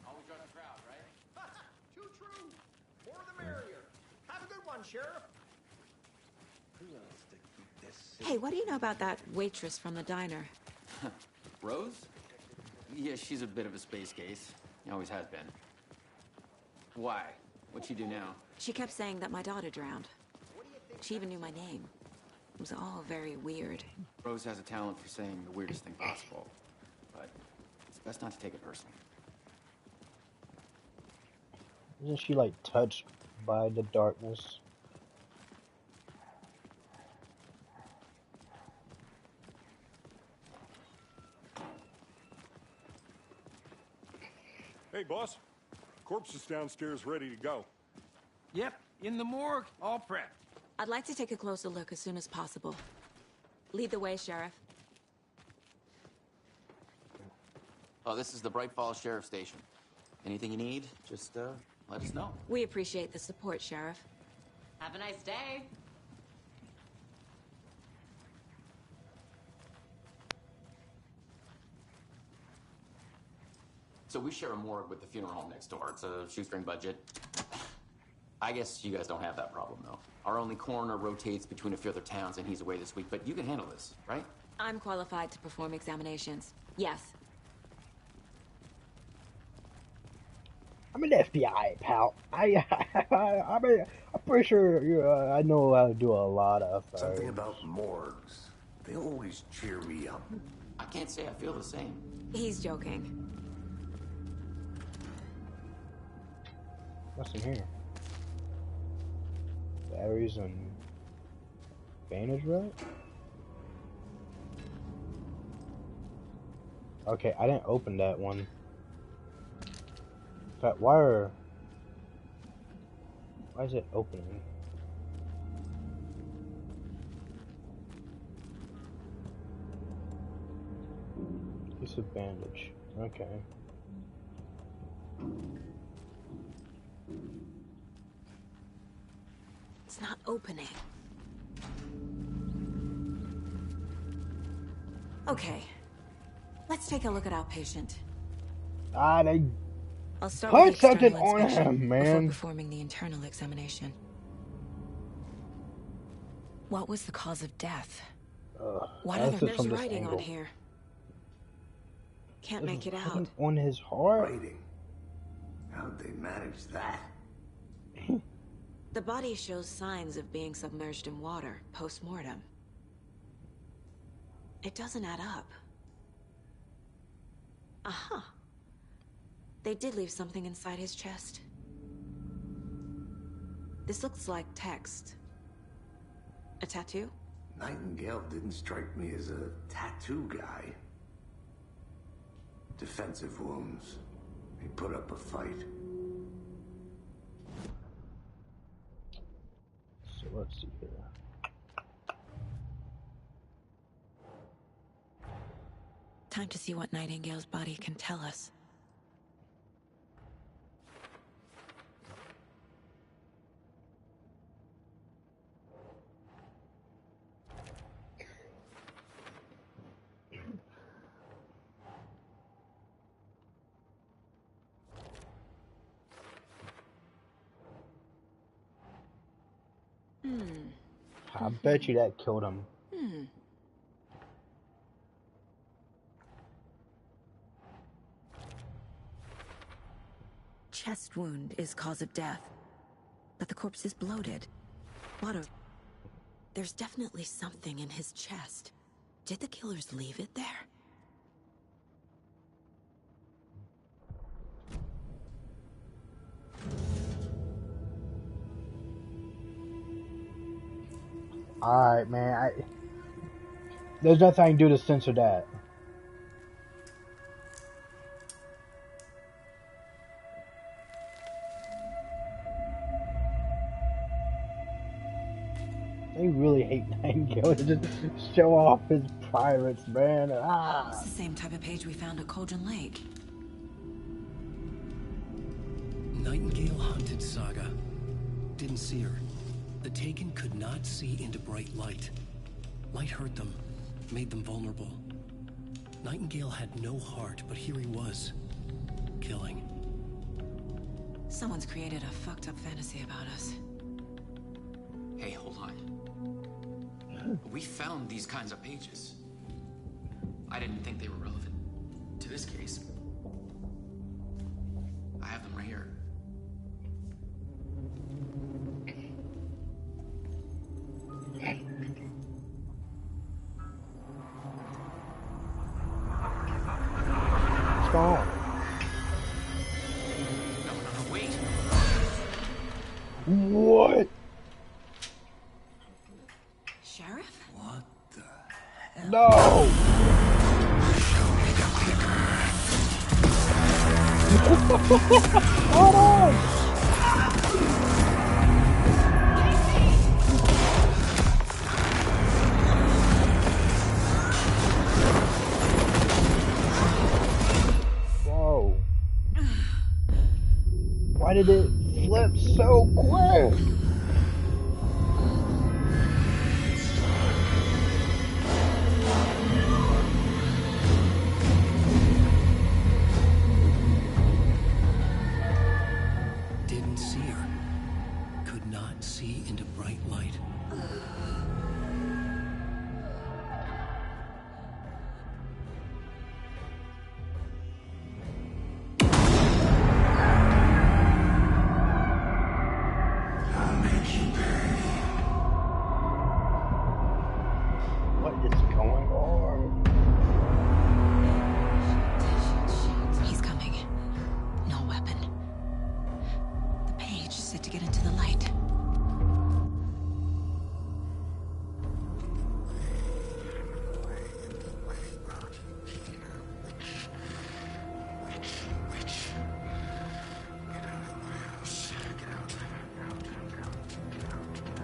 Always run a crowd, right? Too true. More the merrier. Have a good one, Sheriff. Who else to keep this? Hey, what do you know about that waitress from the diner? Rose? Yeah, she's a bit of a space case. Always has been. Why? What'd she do now? She kept saying that my daughter drowned. She even knew my name. It was all very weird. Rose has a talent for saying the weirdest thing possible. But it's best not to take it personally. Isn't she like touched by the darkness? Hey, boss. Corpse is downstairs ready to go. Yep, in the morgue, all prepped. I'd like to take a closer look as soon as possible. Lead the way, Sheriff. Oh, this is the Bright Falls Sheriff Station. Anything you need, just let us know. We appreciate the support, Sheriff. Have a nice day. So we share a morgue with the funeral home next door. It's a shoestring budget. I guess you guys don't have that problem, though. Our only coroner rotates between a few other towns, and he's away this week. But you can handle this, right? I'm qualified to perform examinations. Yes. I'm an FBI pal. I'm pretty sure I know how to do a lot of. Something about morgues. They always cheer me up. I can't say I feel the same. He's joking. What's in here? Batteries and bandage rope? Okay, I didn't open that one. That wire. Why is it opening? Piece of bandage. Okay. It's not opening. Okay. Let's take a look at our patient. They I'll start put with the something external on inspection him, before man. performing the internal examination. What was the cause of death? What that's other just there's from this writing on angle. here? Can't There's make it nothing out. on his heart. Writing. How'd they manage that? The body shows signs of being submerged in water post-mortem. It doesn't add up. Aha. They did leave something inside his chest. This looks like text. A tattoo? Nightingale didn't strike me as a tattoo guy. Defensive wounds. He put up a fight. So let's see here. Time to see what Nightingale's body can tell us. I bet you that killed him. Chest wound is cause of death, but the corpse is bloated. There's definitely something in his chest. Did the killers leave it there? Alright, man. There's nothing I can do to censor that. They really hate Nightingale to just show off his pirates, man. It's the same type of page we found at Cauldron Lake. Nightingale hunted Saga. Didn't see her. The Taken could not see into bright light. Light hurt them, made them vulnerable. Nightingale had no heart, but here he was, killing. Someone's created a fucked up fantasy about us. Hey, hold on. We found these kinds of pages. I didn't think they were relevant to this case. I have them right here. What's going on? No, wait. What? Sheriff? What the hell? No! Hold on! Why did it flip so quick? Didn't see her. Could not see into bright light. What is going on? He's coming. No weapon. The page is set to get into the light.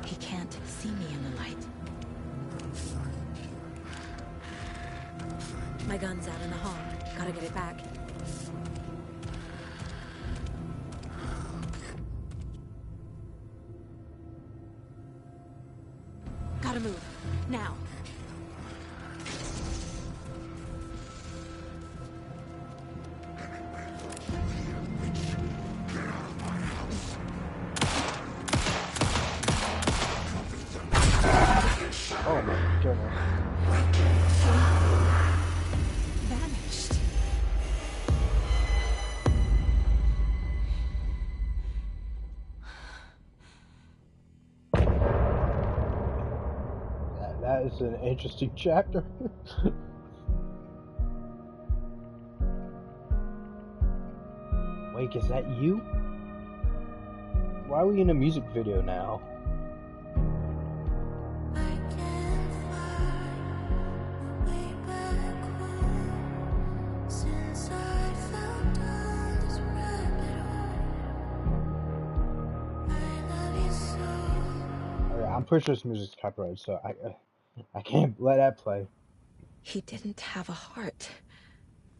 He can't see me in the light. My gun's out in the hall. Gotta get it back. Gotta move. Now. Oh my goodness. Vanished. That is an interesting chapter. Wait, is that you? Why are we in a music video now? I'm pretty sure this music's copyrighted, so I can't let that play. He didn't have a heart,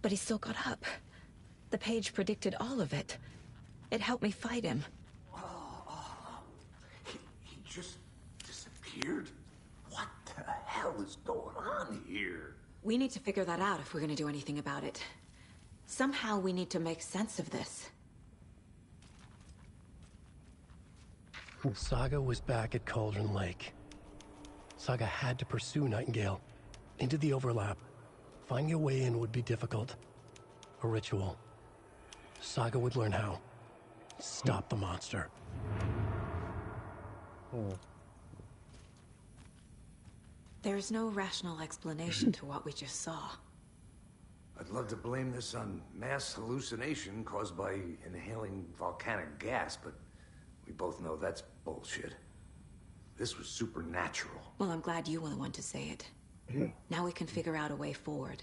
but he still got up. The page predicted all of it. It helped me fight him. He just disappeared? What the hell is going on here? We need to figure that out if we're gonna do anything about it. Somehow we need to make sense of this. Saga was back at Cauldron Lake. Saga had to pursue Nightingale into the overlap. Finding a way in would be difficult. A ritual. Saga would learn how. Stop the monster. There's no rational explanation to what we just saw. I'd love to blame this on mass hallucination caused by inhaling volcanic gas, but we both know that's bullshit. This was supernatural. Well, I'm glad you were the one to say it. Now we can figure out a way forward.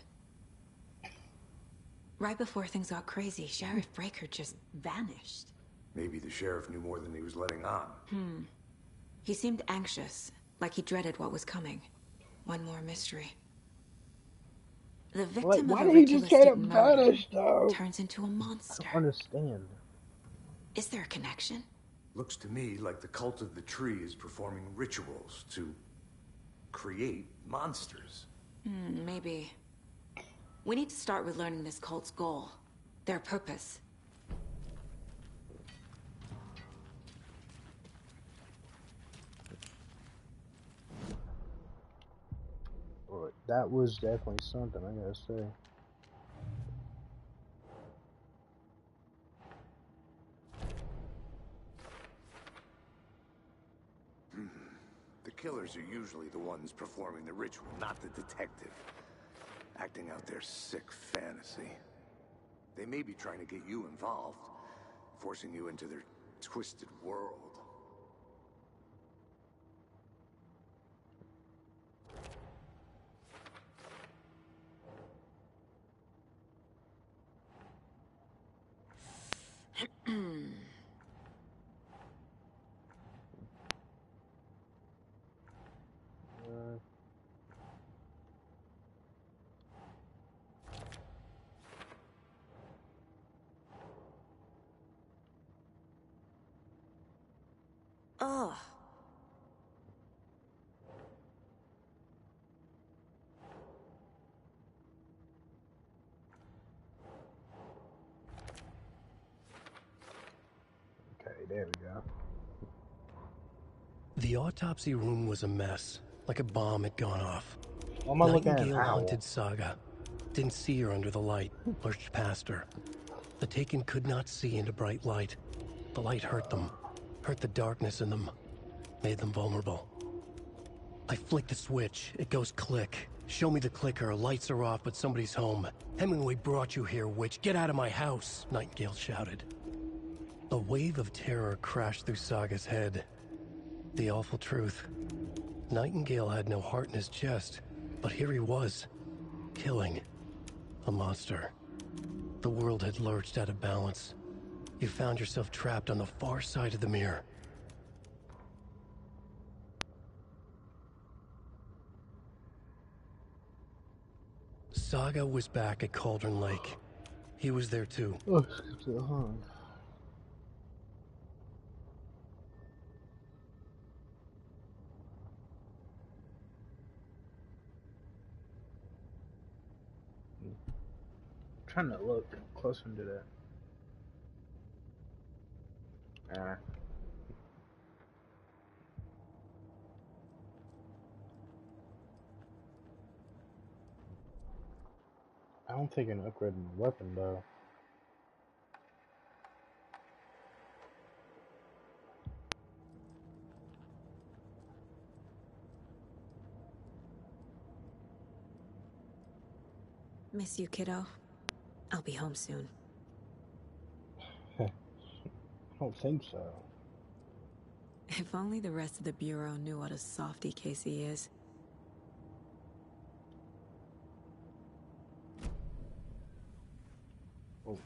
Right before things got crazy, Sheriff Breaker just vanished. Maybe the sheriff knew more than he was letting on. He seemed anxious, like he dreaded what was coming. One more mystery. The victim Why of a did he just get ritualistic murder vanished, though? turns into a monster. I don't understand. Is there a connection? Looks to me like the cult of the tree is performing rituals to create monsters. Maybe. We need to start with learning this cult's goal. Their purpose. But that was definitely something, I gotta say. The killers are usually the ones performing the ritual, not the detective. Acting out their sick fantasy. They may be trying to get you involved, forcing you into their twisted world. Ugh. Okay, there we go. The autopsy room was a mess, like a bomb had gone off. Why am I looking at an Nightingale owl? hunted Saga. Didn't see her under the light, lurched past her. The Taken could not see into bright light. The light hurt them, hurt the darkness in them, made them vulnerable. I flick the switch, it goes click. Show me the clicker, lights are off, but somebody's home. Hemingway brought you here, witch. Get out of my house, Nightingale shouted. A wave of terror crashed through Saga's head. The awful truth. Nightingale had no heart in his chest, but here he was, killing a monster. The world had lurched out of balance. You found yourself trapped on the far side of the mirror. Saga was back at Cauldron Lake. He was there too. Oh, skip to the home. Trying to look closer into that. I don't think an upgrade in the weapon though. Miss you, kiddo. I'll be home soon. I don't think so. If only the rest of the Bureau knew what a softy Casey is. Oh.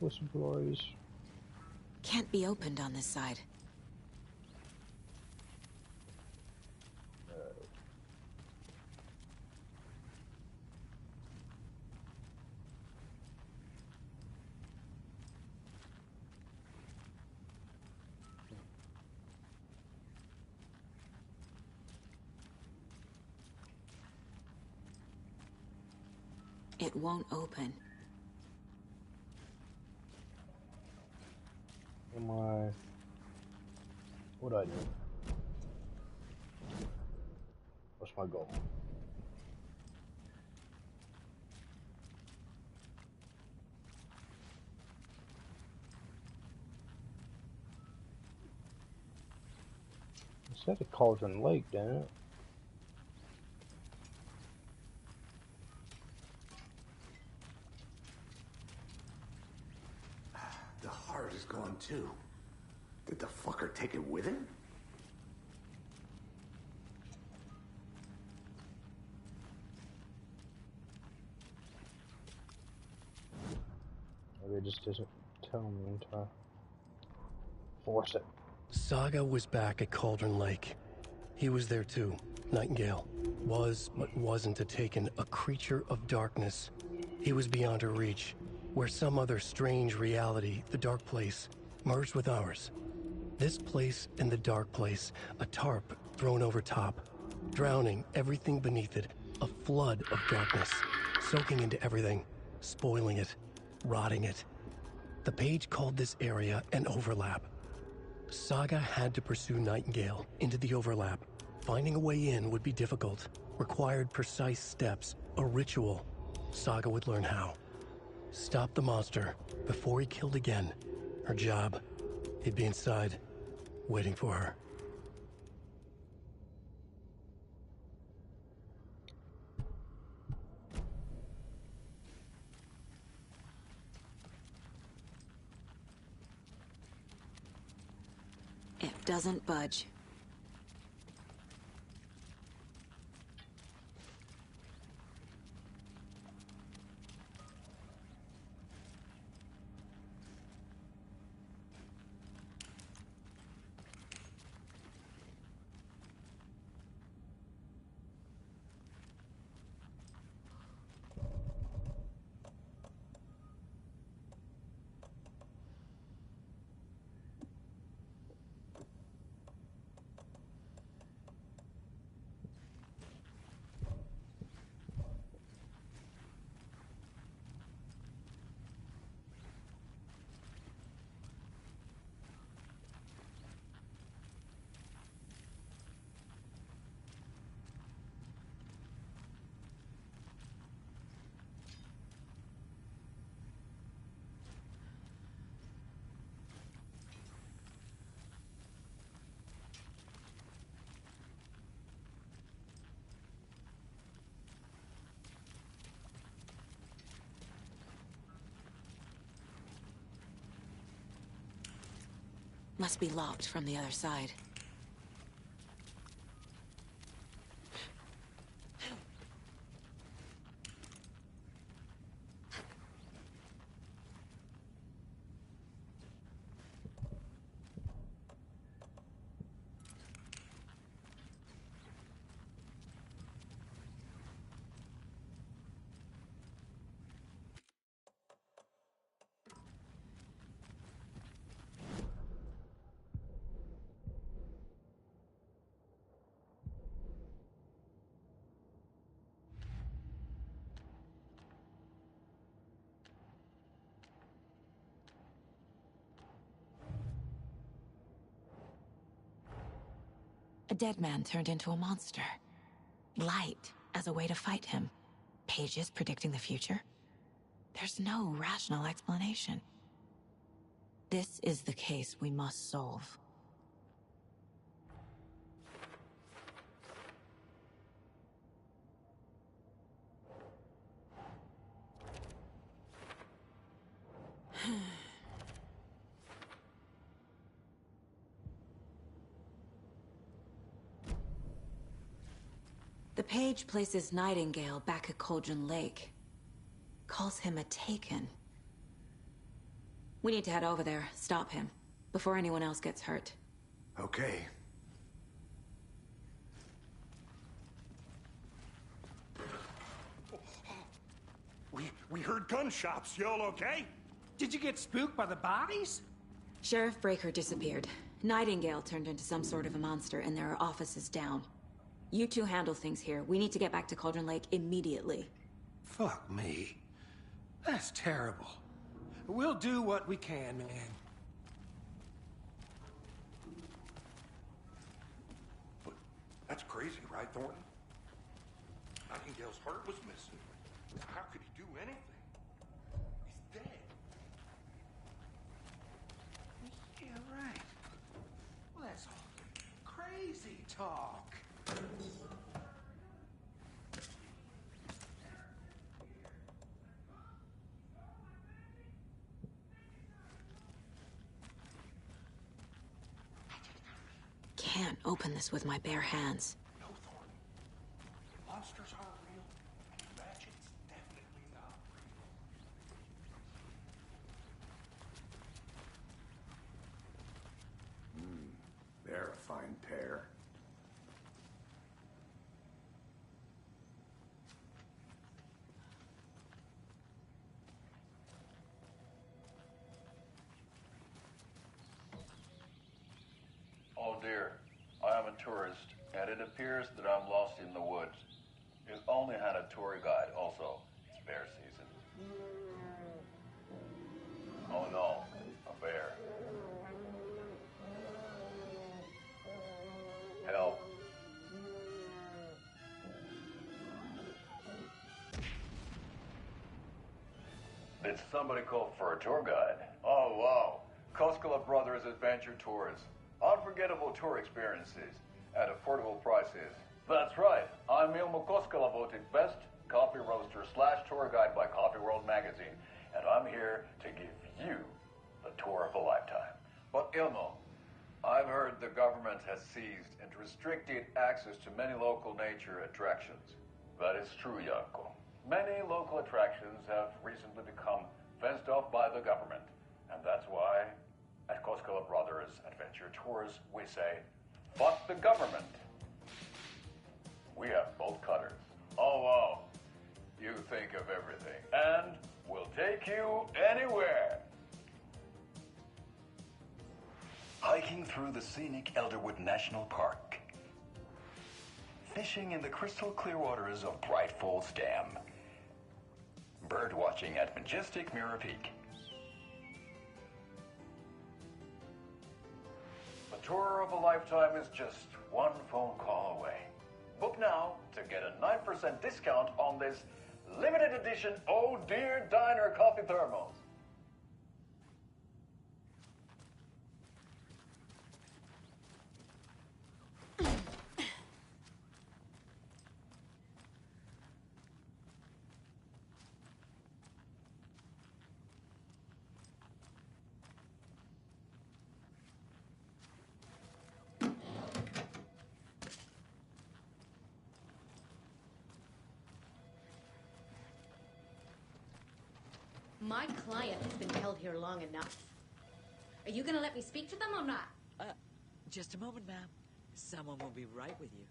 With some glories. Can't be opened on this side. It won't open. Am I... What do I do? What's my goal? It said a Cauldron Lake, damn it. The heart is gone too. Did the fucker take it with him? Maybe it just doesn't tell me until I force it. Saga was back at Cauldron Lake. He was there too. Nightingale was, but wasn't a Taken, a creature of darkness. He was beyond her reach, where some other strange reality, the dark place, merged with ours. This place and the dark place, a tarp thrown over top, drowning everything beneath it, a flood of darkness, soaking into everything, spoiling it, rotting it. The page called this area an overlap. Saga had to pursue Nightingale into the overlap. Finding a way in would be difficult, required precise steps, a ritual. Saga would learn how. Stop the monster before he killed again. Her job. He'd be inside, waiting for her. It doesn't budge. Must be locked from the other side. A dead man turned into a monster. Light as a way to fight him. Pages predicting the future? There's no rational explanation. This is the case we must solve. The page places Nightingale back at Cauldron Lake. Calls him a Taken. We need to head over there, stop him, before anyone else gets hurt. Okay. We heard gunshots. Y'all okay? Did you get spooked by the bodies? Sheriff Breaker disappeared. Nightingale turned into some sort of a monster, and there are offices down. You two handle things here. We need to get back to Cauldron Lake immediately. Fuck me. That's terrible. We'll do what we can, man. But that's crazy, right, Thornton? Nightingale's heart was missing. How could he do anything? He's dead. Yeah, right. Well, that's all crazy talk. Can't open this with my bare hands. No, Thornton. Monsters aren't real. Magic's definitely not real. They're a fine pair. Oh dear, I am a tourist, and it appears that I'm lost in the woods. You've only had a tour guide, also. It's bear season. Oh no, a bear. Help. Did somebody call for a tour guide? Oh wow, Koskela Brothers Adventure Tours. Unforgettable tour experiences at affordable prices. That's right. I'm Ilmo Koskela, voted best coffee roaster / tour guide by Coffee World magazine, and I'm here to give you the tour of a lifetime. But Ilmo, I've heard the government has seized and restricted access to many local nature attractions. That is true, Janko. Many local attractions have recently become fenced off by the government, and that's why at Koskela Brothers Adventure Tours, we say, fuck the government. We have bolt cutters. Oh, wow. You think of everything. And we'll take you anywhere. Hiking through the scenic Elderwood National Park. Fishing in the crystal clear waters of Bright Falls Dam. Bird watching at majestic Mirror Peak. A tour of a lifetime is just one phone call away. Book now to get a 9% discount on this limited edition Oh Dear Diner coffee thermos. My client has been held here long enough. Are you gonna let me speak to them or not? Just a moment, ma'am. Someone will be right with you.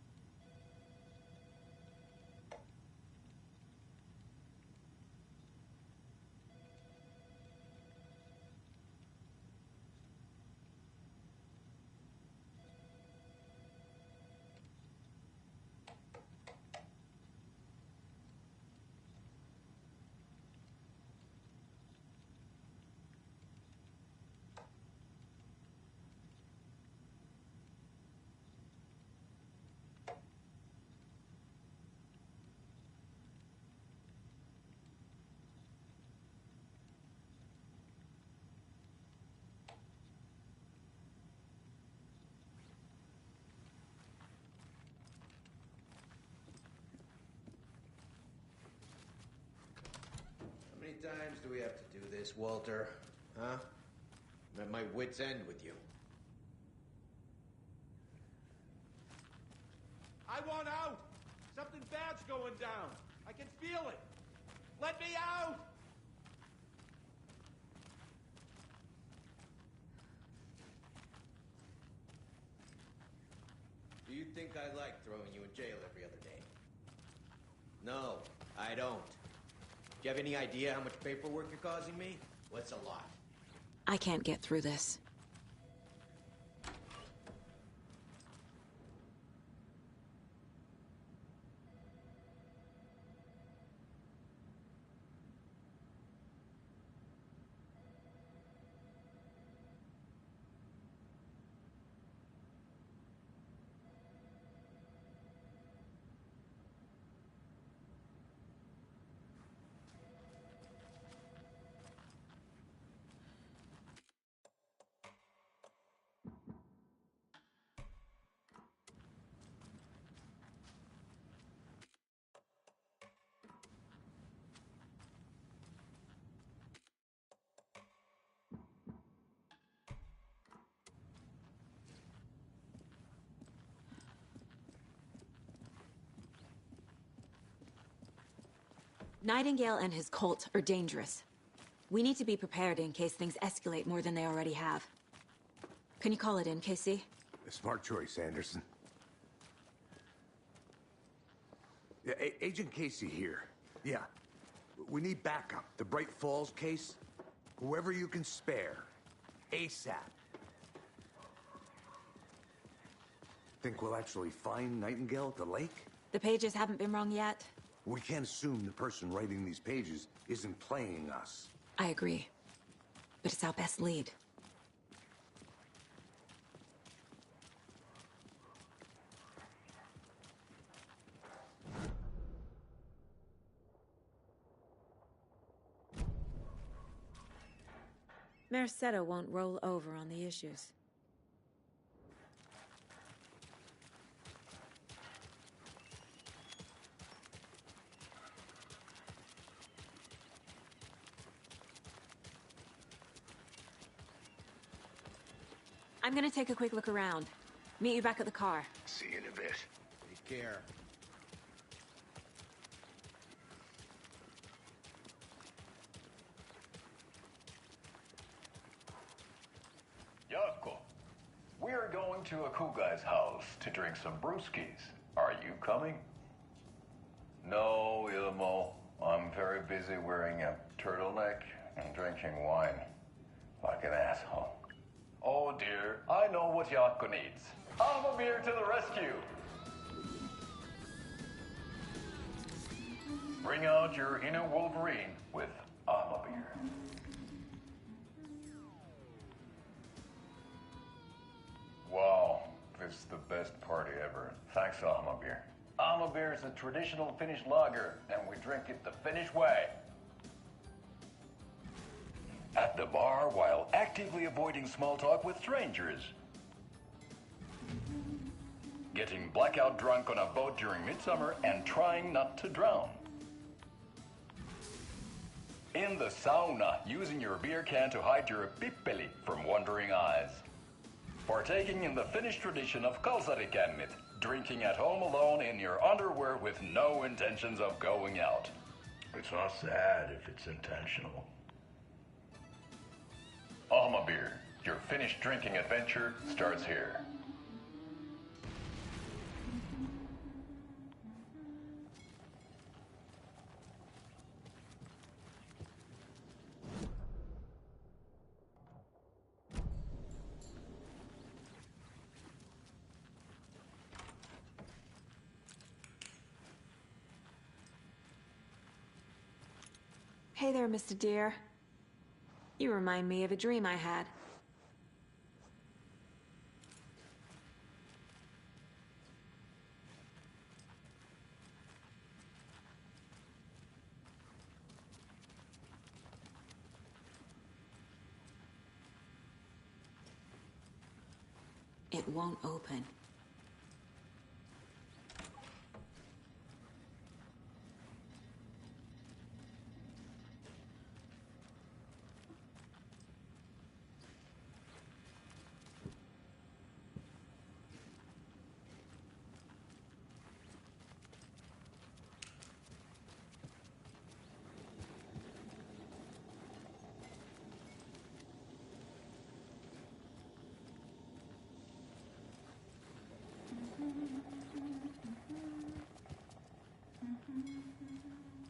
How many times do we have to do this, Walter? Huh? I'm at my wit's end with you. I want out! Something bad's going down. I can feel it. Let me out! Do you think I like throwing you in jail every other day? No, I don't. Do you have any idea how much paperwork you're causing me? What's a lot? I can't get through this. Nightingale and his cult are dangerous. We need to be prepared in case things escalate more than they already have. Can you call it in, KC? A smart choice, Anderson. Yeah, Agent Casey here. Yeah. We need backup. The Bright Falls case. Whoever you can spare. ASAP. Think we'll actually find Nightingale at the lake? The pages haven't been wrong yet. We can't assume the person writing these pages isn't playing us. I agree. But it's our best lead. Mercado won't roll over on the issues. I'm gonna take a quick look around. Meet you back at the car. See you in a bit. Take care. Yasko, we're going to a cool guy's house to drink some brewskis. Are you coming? No, Ilmo. I'm very busy wearing a turtleneck and drinking wine. Like an asshole. Oh dear, I know what Yasko needs. Almamir to the rescue! Bring out your inner Wolverine with Almamir. Wow, this is the best party ever. Thanks, Almamir. Almamir is a traditional Finnish lager, and we drink it the Finnish way. At the bar while actively avoiding small talk with strangers. Getting blackout drunk on a boat during midsummer and trying not to drown. In the sauna, using your beer can to hide your pippeli from wandering eyes. Partaking in the Finnish tradition of kalsarikännit, drinking at home alone in your underwear with no intentions of going out. It's not sad if it's intentional. Alma Beer, your finished drinking adventure starts here. Hey there, Mr. Deer. You remind me of a dream I had. It won't open.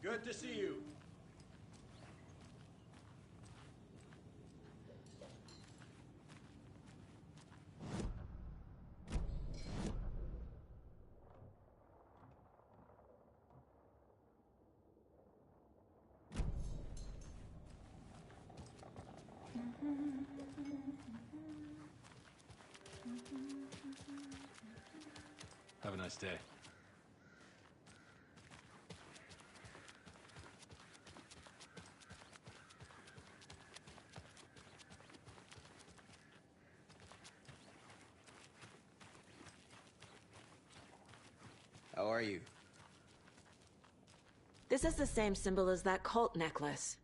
Good to see you. Have a nice day. How are you? This is the same symbol as that cult necklace.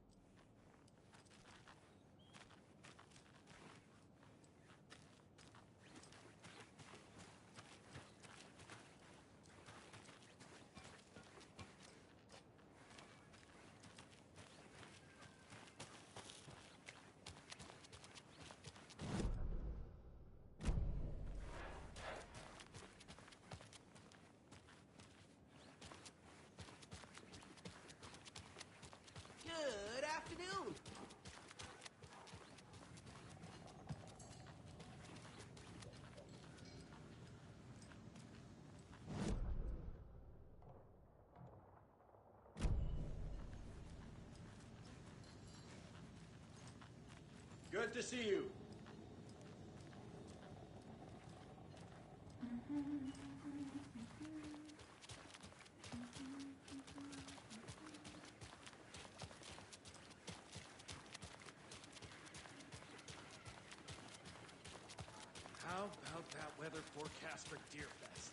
Good afternoon. Good to see you. How about that weather forecast for Deerfest?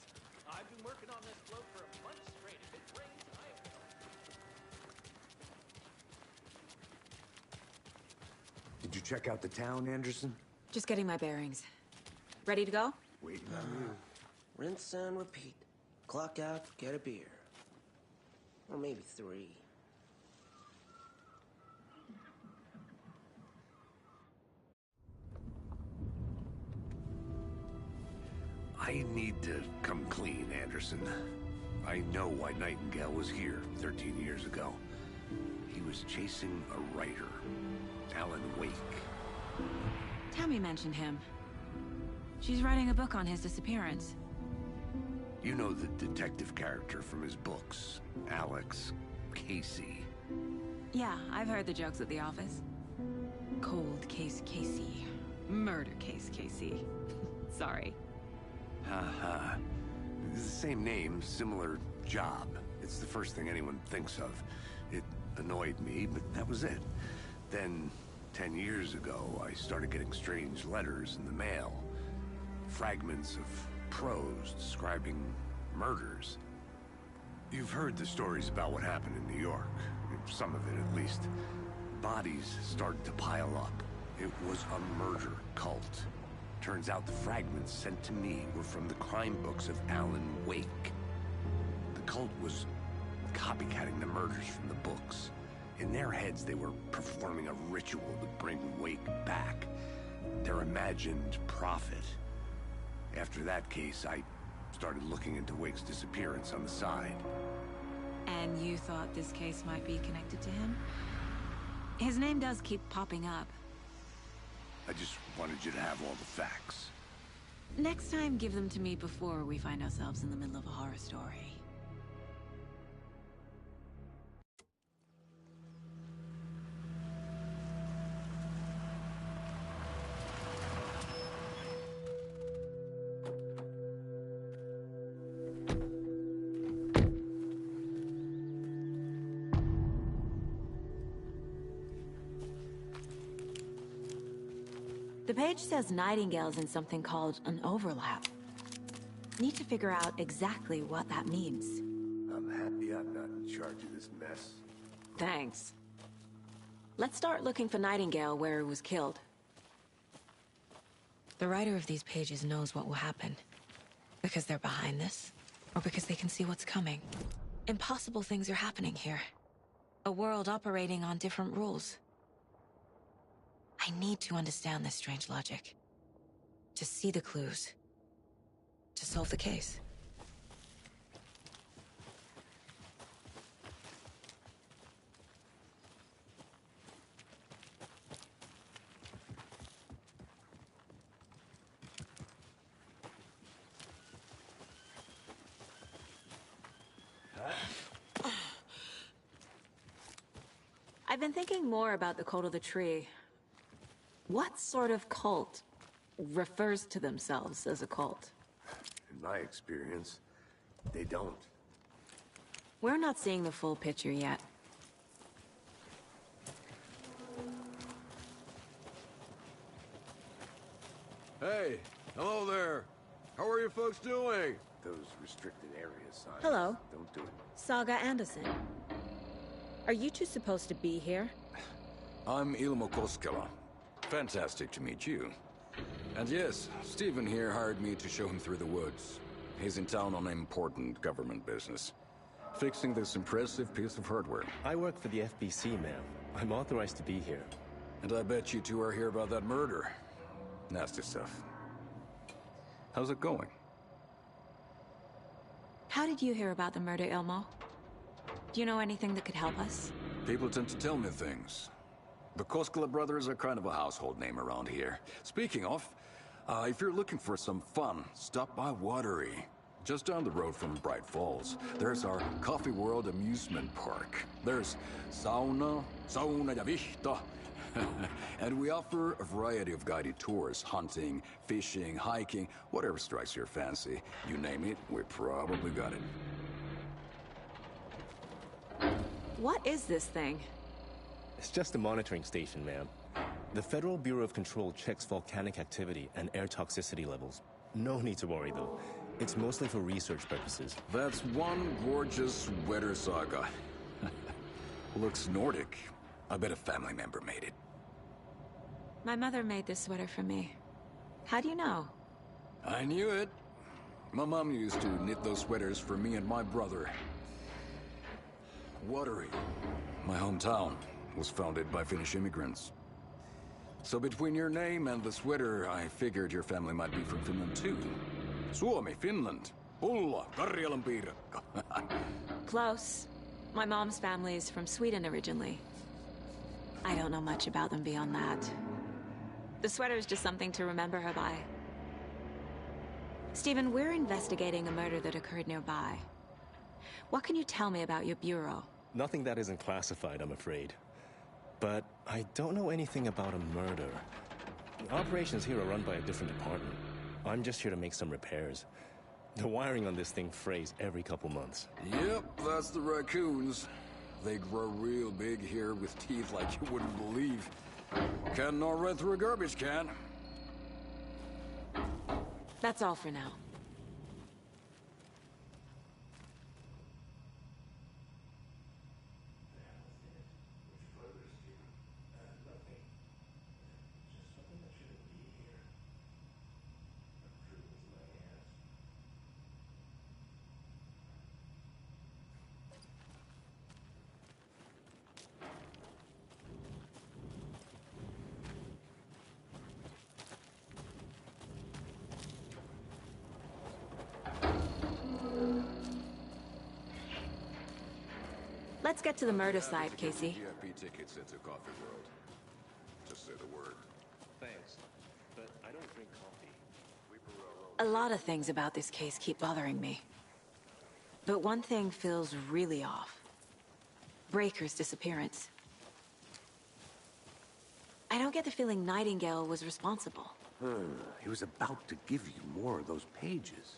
I've been working on this float for a month straight. If it rains, I am Did you check out the town, Anderson? Just getting my bearings. Ready to go? Waiting on you. Rinse and repeat. Clock out, get a beer. Or maybe 3. I need to come clean, Anderson. I know why Nightingale was here 13 years ago. He was chasing a writer, Alan Wake. Tammy mentioned him. She's writing a book on his disappearance. You know the detective character from his books, Alex Casey. Yeah, I've heard the jokes at the office. Cold case Casey. Murder case Casey. Sorry. Haha. It's the same name, similar job. It's the first thing anyone thinks of. It annoyed me, but that was it. Then, 10 years ago, I started getting strange letters in the mail. Fragments of prose describing murders. You've heard the stories about what happened in New York. Some of it, at least. Bodies started to pile up. It was a murder cult. Turns out the fragments sent to me were from the crime books of Alan Wake. The cult was copycatting the murders from the books. In their heads, they were performing a ritual to bring Wake back. Their imagined prophet. After that case, I started looking into Wake's disappearance on the side. And you thought this case might be connected to him? His name does keep popping up. I just wanted you to have all the facts. Next time, give them to me before we find ourselves in the middle of a horror story. The page says Nightingale's in something called an overlap. Need to figure out exactly what that means. I'm happy I'm not in charge of this mess. Thanks. Let's start looking for Nightingale where he was killed. The writer of these pages knows what will happen. Because they're behind this, or because they can see what's coming. Impossible things are happening here. A world operating on different rules. I need to understand this strange logic. To see the clues. To solve the case. I've been thinking more about the cult of the tree. What sort of cult refers to themselves as a cult? In my experience, they don't. We're not seeing the full picture yet. Hey, hello there. How are you folks doing? Those restricted areas signs. Hello. Don't do it. Saga Anderson. Are you two supposed to be here? I'm Ilmo Koskela. Fantastic to meet you. And yes, Stephen here hired me to show him through the woods. He's in town on important government business. Fixing this impressive piece of hardware. I work for the FBC, ma'am. I'm authorized to be here. And I bet you two are here about that murder. Nasty stuff. How's it going? How did you hear about the murder, Ilmo? Do you know anything that could help us? People tend to tell me things. The Koskela brothers are kind of a household name around here. Speaking of, if you're looking for some fun, stop by Watery. Just down the road from Bright Falls, there's our Coffee World amusement park. There's sauna ja vihta. And we offer a variety of guided tours, hunting, fishing, hiking, whatever strikes your fancy. You name it, we probably got it. What is this thing? It's just a monitoring station, ma'am. The Federal Bureau of Control checks volcanic activity and air toxicity levels. No need to worry, though. It's mostly for research purposes. That's one gorgeous sweater, Saga. Looks Nordic. I bet a family member made it. My mother made this sweater for me. How do you know? I knew it. My mom used to knit those sweaters for me and my brother. Watery, my hometown, was founded by Finnish immigrants. So between your name and the sweater, I figured your family might be from Finland too. Suomi, Finland. Pulla, Karjalan piirakka. Close. My mom's family is from Sweden originally. I don't know much about them beyond that. The sweater is just something to remember her by. Stephen, we're investigating a murder that occurred nearby. What can you tell me about your bureau? Nothing that isn't classified, I'm afraid. But I don't know anything about a murder. Operations here are run by a different department. I'm just here to make some repairs. The wiring on this thing frays every couple months. Yep, that's the raccoons. They grow real big here with teeth like you wouldn't believe. Can't gnaw right through a garbage can. That's all for now. Let's get to the murder side, Casey. VIP tickets into Coffee World. Just say the word. Thanks, but I don't drink coffee. A lot of things about this case keep bothering me. But one thing feels really off. Breaker's disappearance. I don't get the feeling Nightingale was responsible. He was about to give you more of those pages.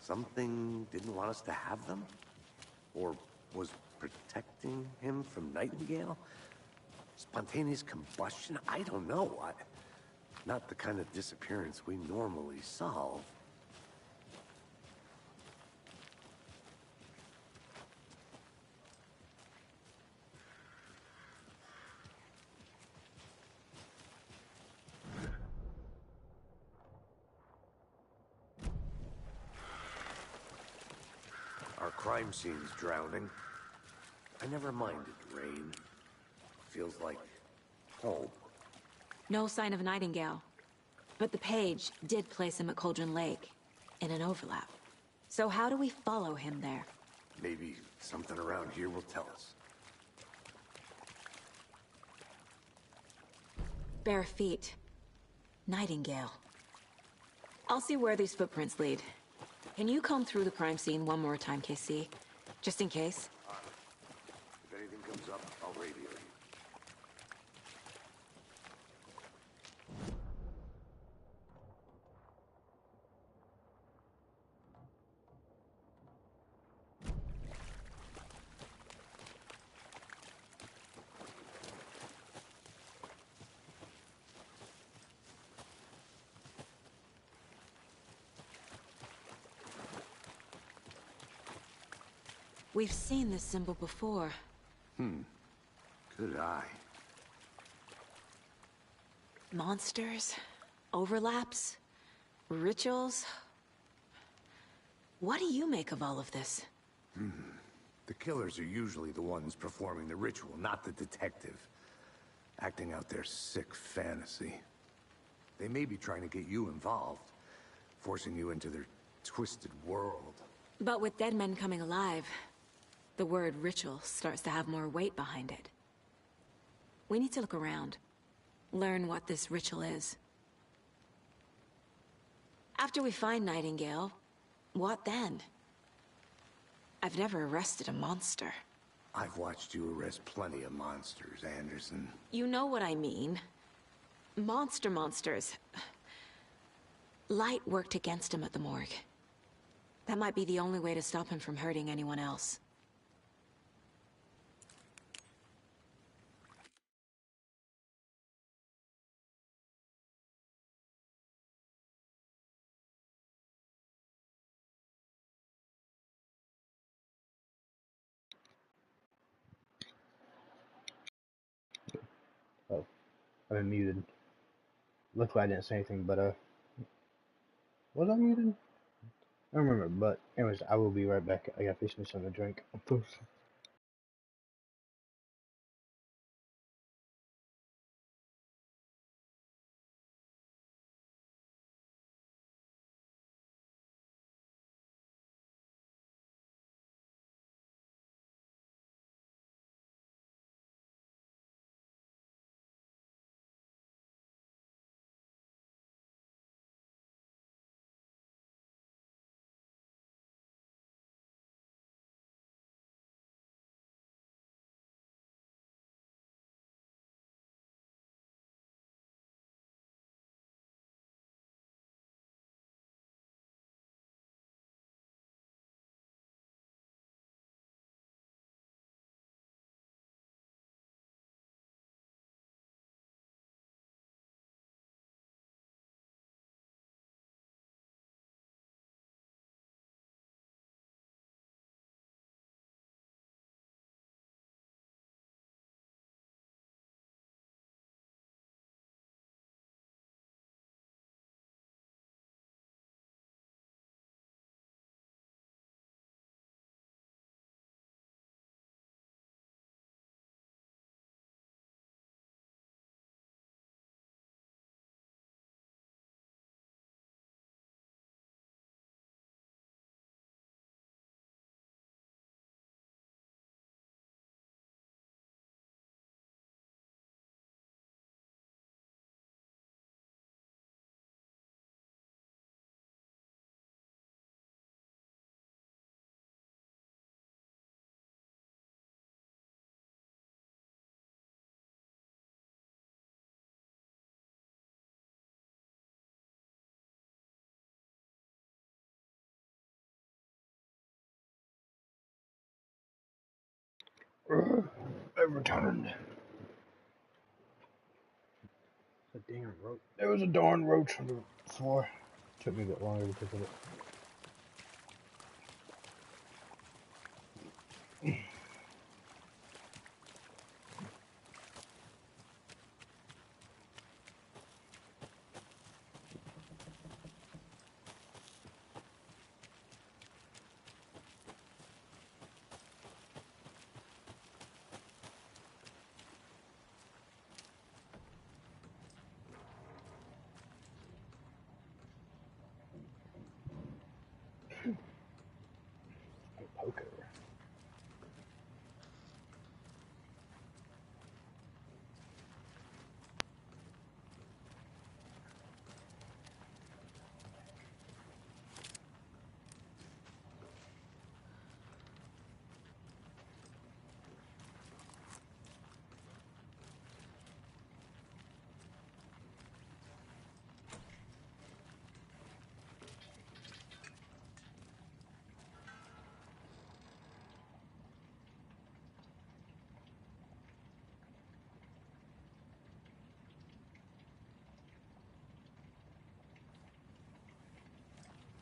Something didn't want us to have them? Or was protecting him from Nightingale? Spontaneous combustion? I don't know. Not the kind of disappearance we normally solve. Our crime scene's drowning. I never minded rain. Feels like home. No sign of Nightingale. But the page did place him at Cauldron Lake, in an overlap. So how do we follow him there? Maybe something around here will tell us. Bare feet. Nightingale. I'll see where these footprints lead. Can you comb through the crime scene one more time, KC? Just in case? If anything comes up, I'll radio you. We've seen this symbol before. Good eye. Monsters? Overlaps? Rituals? What do you make of all of this? The killers are usually the ones performing the ritual, not the detective. Acting out their sick fantasy. They may be trying to get you involved, forcing you into their twisted world. But with dead men coming alive, the word ritual starts to have more weight behind it. We need to look around. Learn what this ritual is. After we find Nightingale, what then? I've never arrested a monster. I've watched you arrest plenty of monsters, Anderson. You know what I mean. Monsters. Light worked against him at the morgue. That might be the only way to stop him from hurting anyone else. Oh, I've been muted. Looks like I didn't say anything, but was I muted? I don't remember, but anyways, I will be right back. I gotta fix me something to drink. I returned. A damn roach. There was a darn roach on the floor. Took me a bit longer to pick it up. Poker.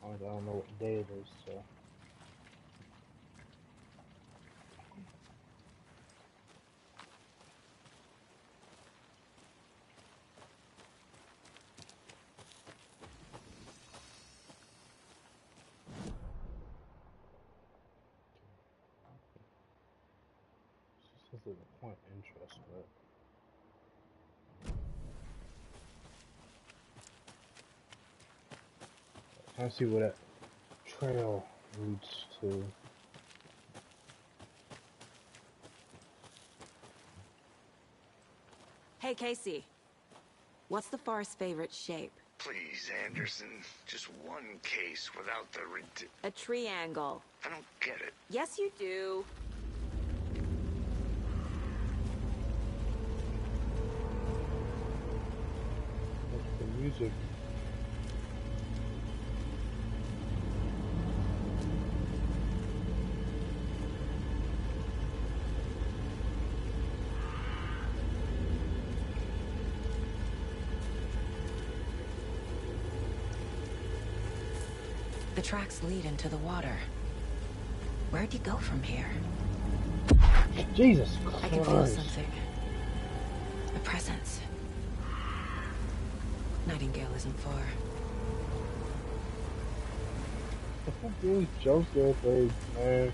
I don't know what day it is, so. This is a point of interest, but. I want to see what that trail leads to. Hey, Casey. What's the Forest's favorite shape? Please, Anderson. Just one case without the A triangle. I don't get it. Yes, you do. That's the music. The tracks lead into the water. Where'd you go from here? Jesus Christ. I can feel something. A presence. Nightingale isn't far. The fuck is jump scare plays, man?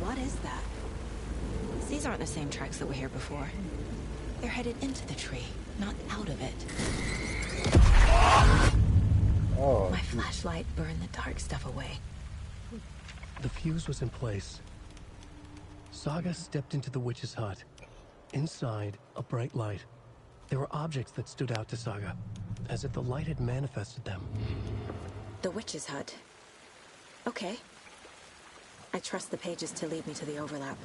What is that? These aren't the same tracks that were here before. They're headed into the tree, not out of it. Oh. My flashlight burned the dark stuff away. The fuse was in place. Saga stepped into the witch's hut. Inside, a bright light. There were objects that stood out to Saga, as if the light had manifested them. The witch's hut. Okay. I trust the pages to lead me to the overlap.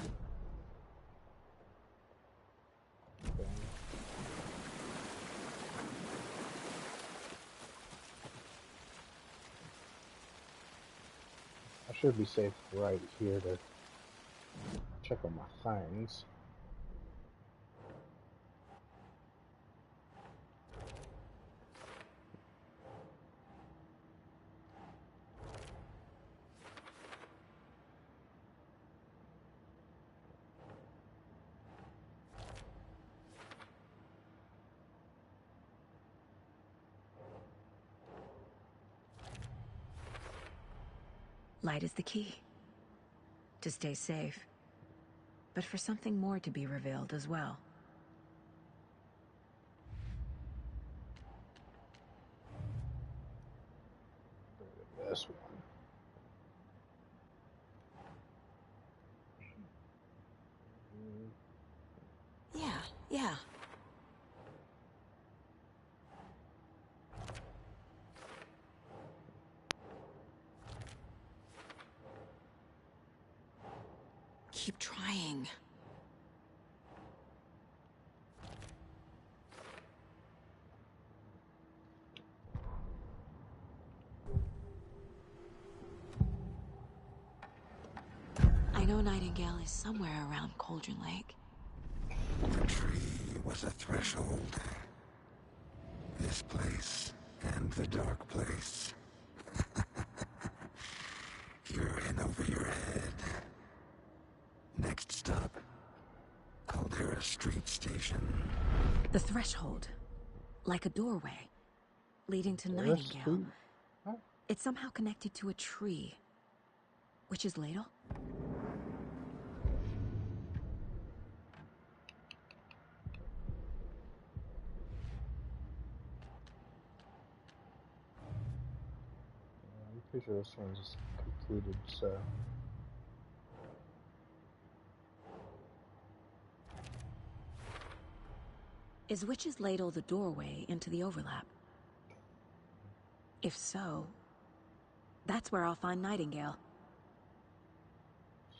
I should be safe right here to check on my things. Light is the key. To stay safe. But for something more to be revealed as well. This one. Yeah. Keep trying. I know Nightingale is somewhere around Cauldron Lake. The tree was a threshold. This place and the dark place. You're in over your head. Next stop, Caldera Street Station. The threshold. Like a doorway. Leading to Nightingale. It's somehow connected to a tree. Witch's Ladle? I'm pretty sure this one's just completed, so. Is Witch's Ladle the doorway into the overlap? If so, that's where I'll find Nightingale.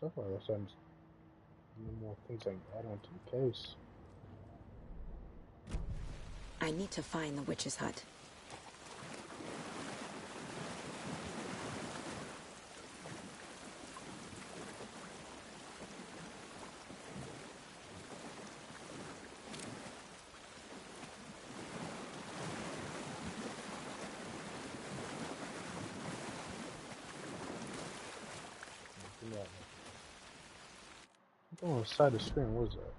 So far, that sounds more things I can add onto the case. I need to find the witch's hut. Oh, on the side of the screen, what is that?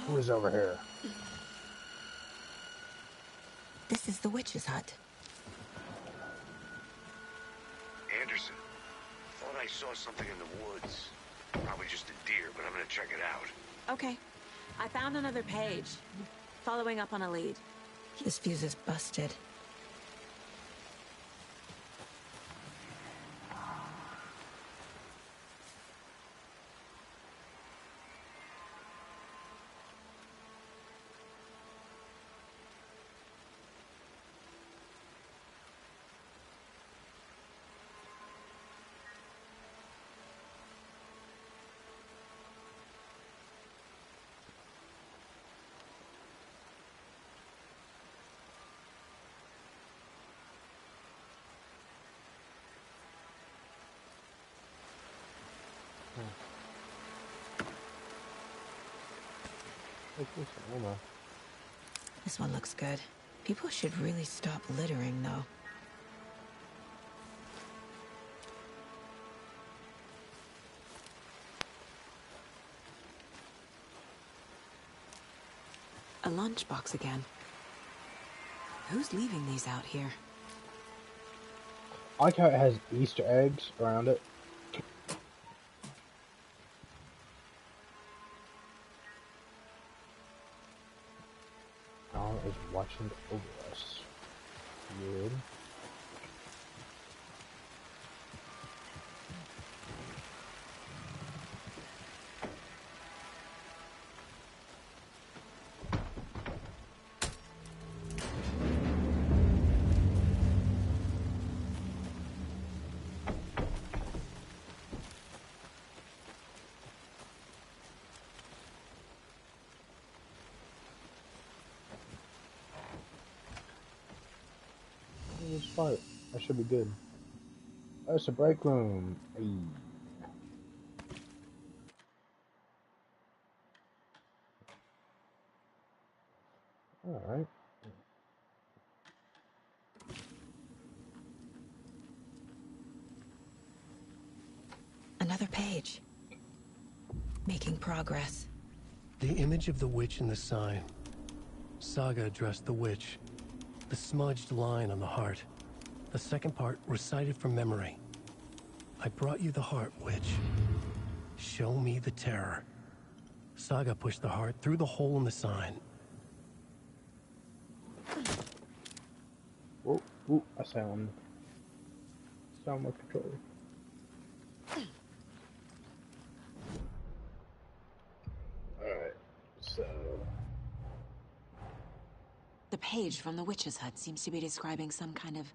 Who is over here? This is the witch's hut. Anderson, thought I saw something in the woods. Probably just a deer, but I'm gonna check it out. Okay. I found another page. Following up on a lead. This fuse is busted. This one looks good. People should really stop littering, though. A lunchbox again. Who's leaving these out here? I like how it has Easter eggs around it. Is watching over us. Good. Part. That should be good. That's a break room. Hey. Alright. Another page. making progress. The image of the witch in the sign. Saga addressed the witch. The smudged line on the heart. The second part recited from memory. I brought you the heart, witch. Show me the terror. Saga pushed the heart through the hole in the sign. Oh, I sound my controller. Alright, so... The page from the witch's hut seems to be describing some kind of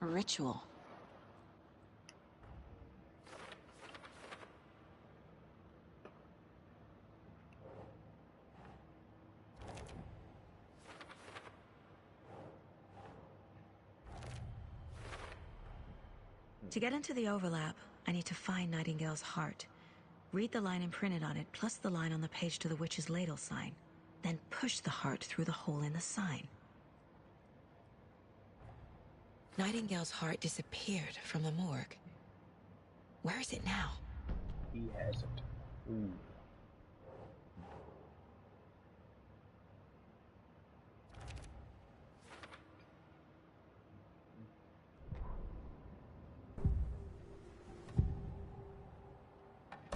ritual. To get into the overlap, I need to find Nightingale's heart. Read the line imprinted on it, plus the line on the page to the witch's ladle sign. Then push the heart through the hole in the sign. Nightingale's heart disappeared from the morgue. Where is it now? He has it. Ooh.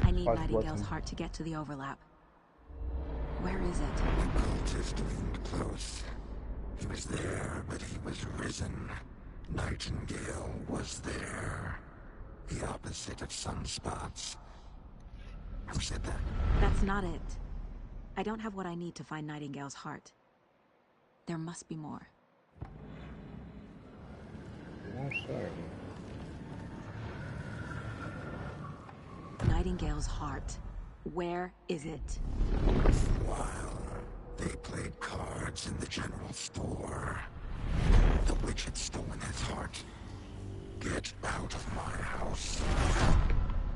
I need Nightingale's heart to get to the overlap. Where is it? The cultist leaned close. He was there, but he was risen. Nightingale was there. The opposite of sunspots. Who said that? That's not it. I don't have what I need to find Nightingale's heart. There must be more. Oh, sorry. Nightingale's heart. Where is it? While they played cards in the general store, the witch had stolen his heart. Get out of my house.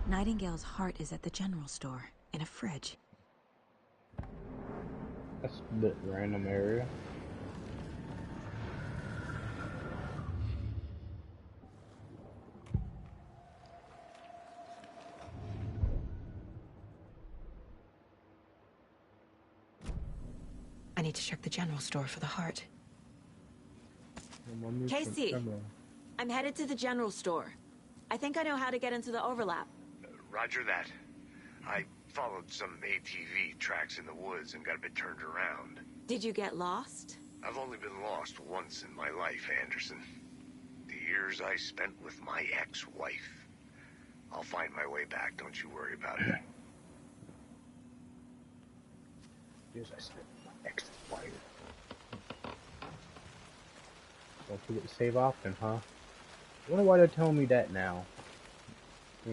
Nightingale's heart is at the general store, in a fridge. That's a bit random area. I need to check the general store for the heart. Casey! I'm headed to the general store. I think I know how to get into the overlap. Roger that. I followed some ATV tracks in the woods and got a bit turned around. Did you get lost? I've only been lost once in my life, Anderson. The years I spent with my ex-wife. I'll find my way back, don't you worry about it. Years I spent with my ex-wife. Don't forget to save often, huh? I wonder why they're telling me that now. I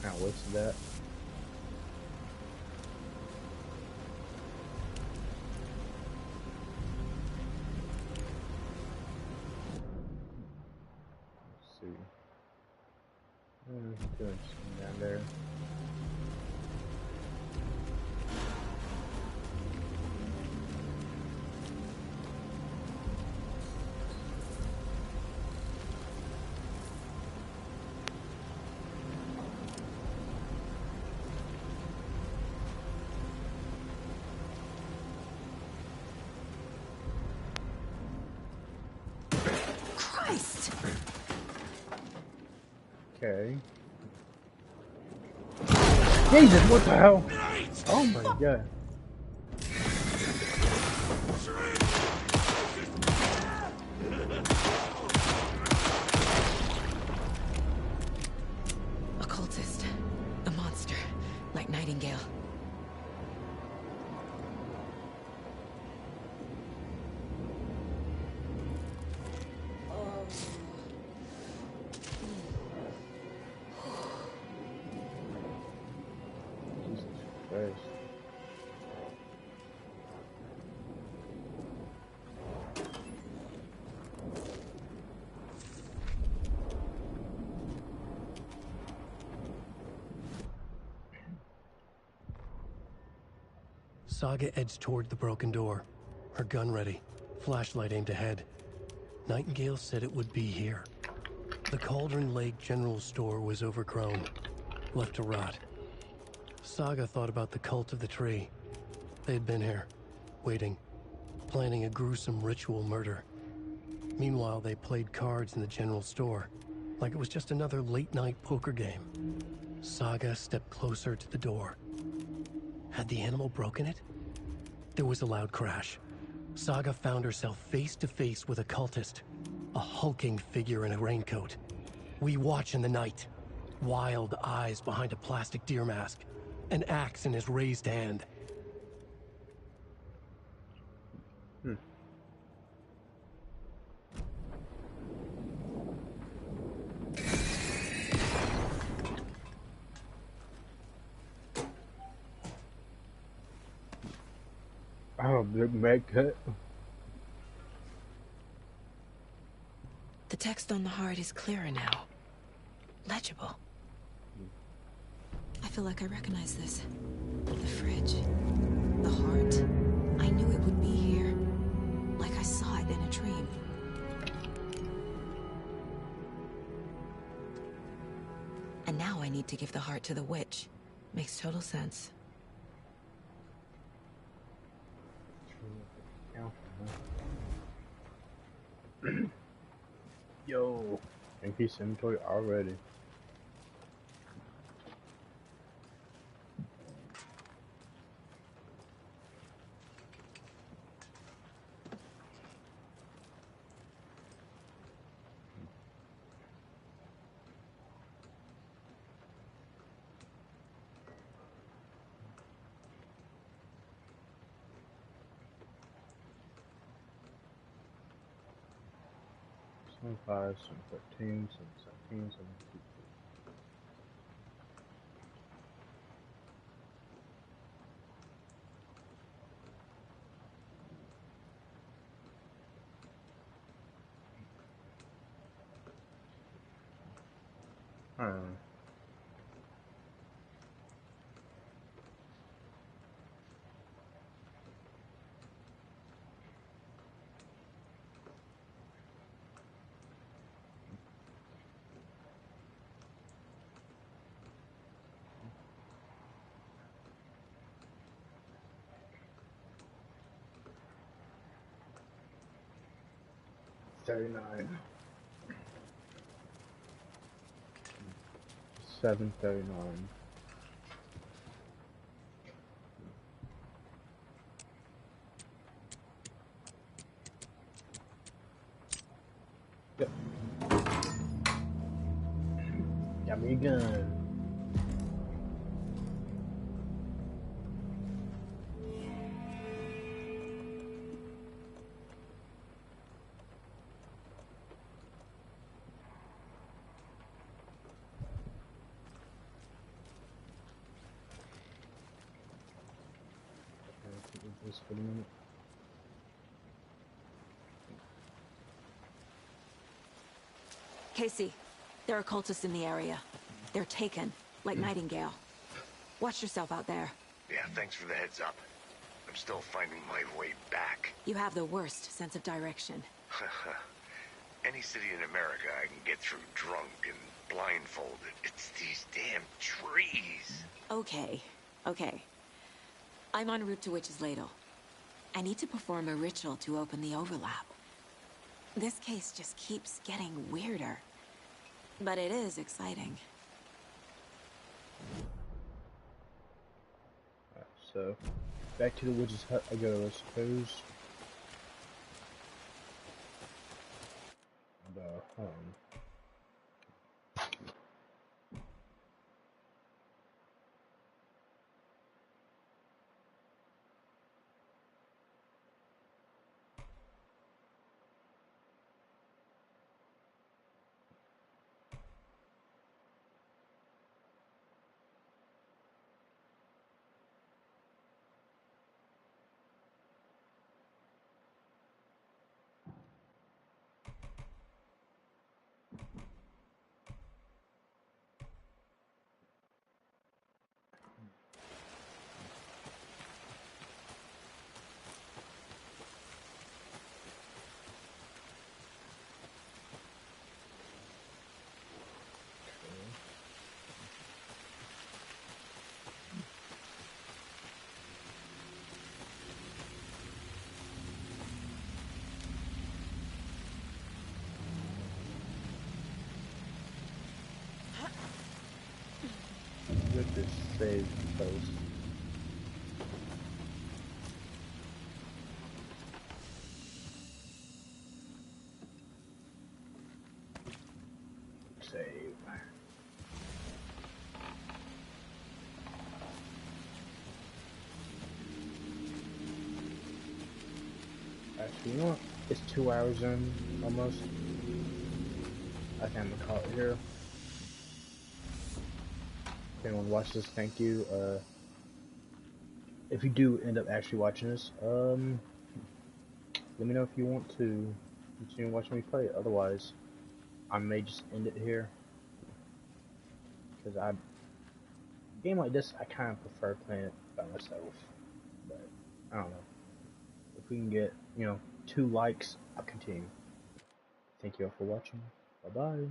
kind of wasted that. Let's see. Doing something down there. Christ! Okay. Jesus, what the hell? Oh my god. A cultist. A monster. Like Nightingale. Christ. Saga edged toward the broken door, her gun ready. Flashlight aimed ahead. Nightingale said it would be here. The Cauldron Lake General Store was overgrown, left to rot. Saga thought about the cult of the tree. They had been here, waiting, planning a gruesome ritual murder. Meanwhile, they played cards in the general store, like it was just another late-night poker game. Saga stepped closer to the door. Had the animal broken it? There was a loud crash. Saga found herself face to face with a cultist, a hulking figure in a raincoat. We watch in the night. Wild eyes behind a plastic deer mask, an axe in his raised hand. Oh, big mag cut. The text on the heart is clearer now. Legible. I feel like I recognize this. The fridge. The heart. I knew it would be here. Like I saw it in a dream. And now I need to give the heart to the witch. Makes total sense. Yo, increased inventory already. Some 5, some 13, some 17, some 18. Alright. $39. $7.39. Yep. Got me a gun. Just for a minute. Casey, there are cultists in the area. They're taken, like Nightingale. Watch yourself out there. Yeah, thanks for the heads up. I'm still finding my way back. You have the worst sense of direction. Any city in America I can get through drunk and blindfolded. It's these damn trees. Okay, okay. I'm en route to Witch's Ladle. I need to perform a ritual to open the overlap. This case just keeps getting weirder. But it is exciting. Alright, so back to the witch's hut I go, I suppose. And, this save place. Save. Actually, you know what? It's 2 hours in, almost. I think I'm gonna call it here. If anyone watched this, thank you. If you do end up actually watching this, let me know if you want to continue watching me play it. Otherwise, I may just end it here. Because a game like this, I kind of prefer playing it by myself. But, I don't know. If we can get, 2 likes, I'll continue. Thank you all for watching. Bye-bye.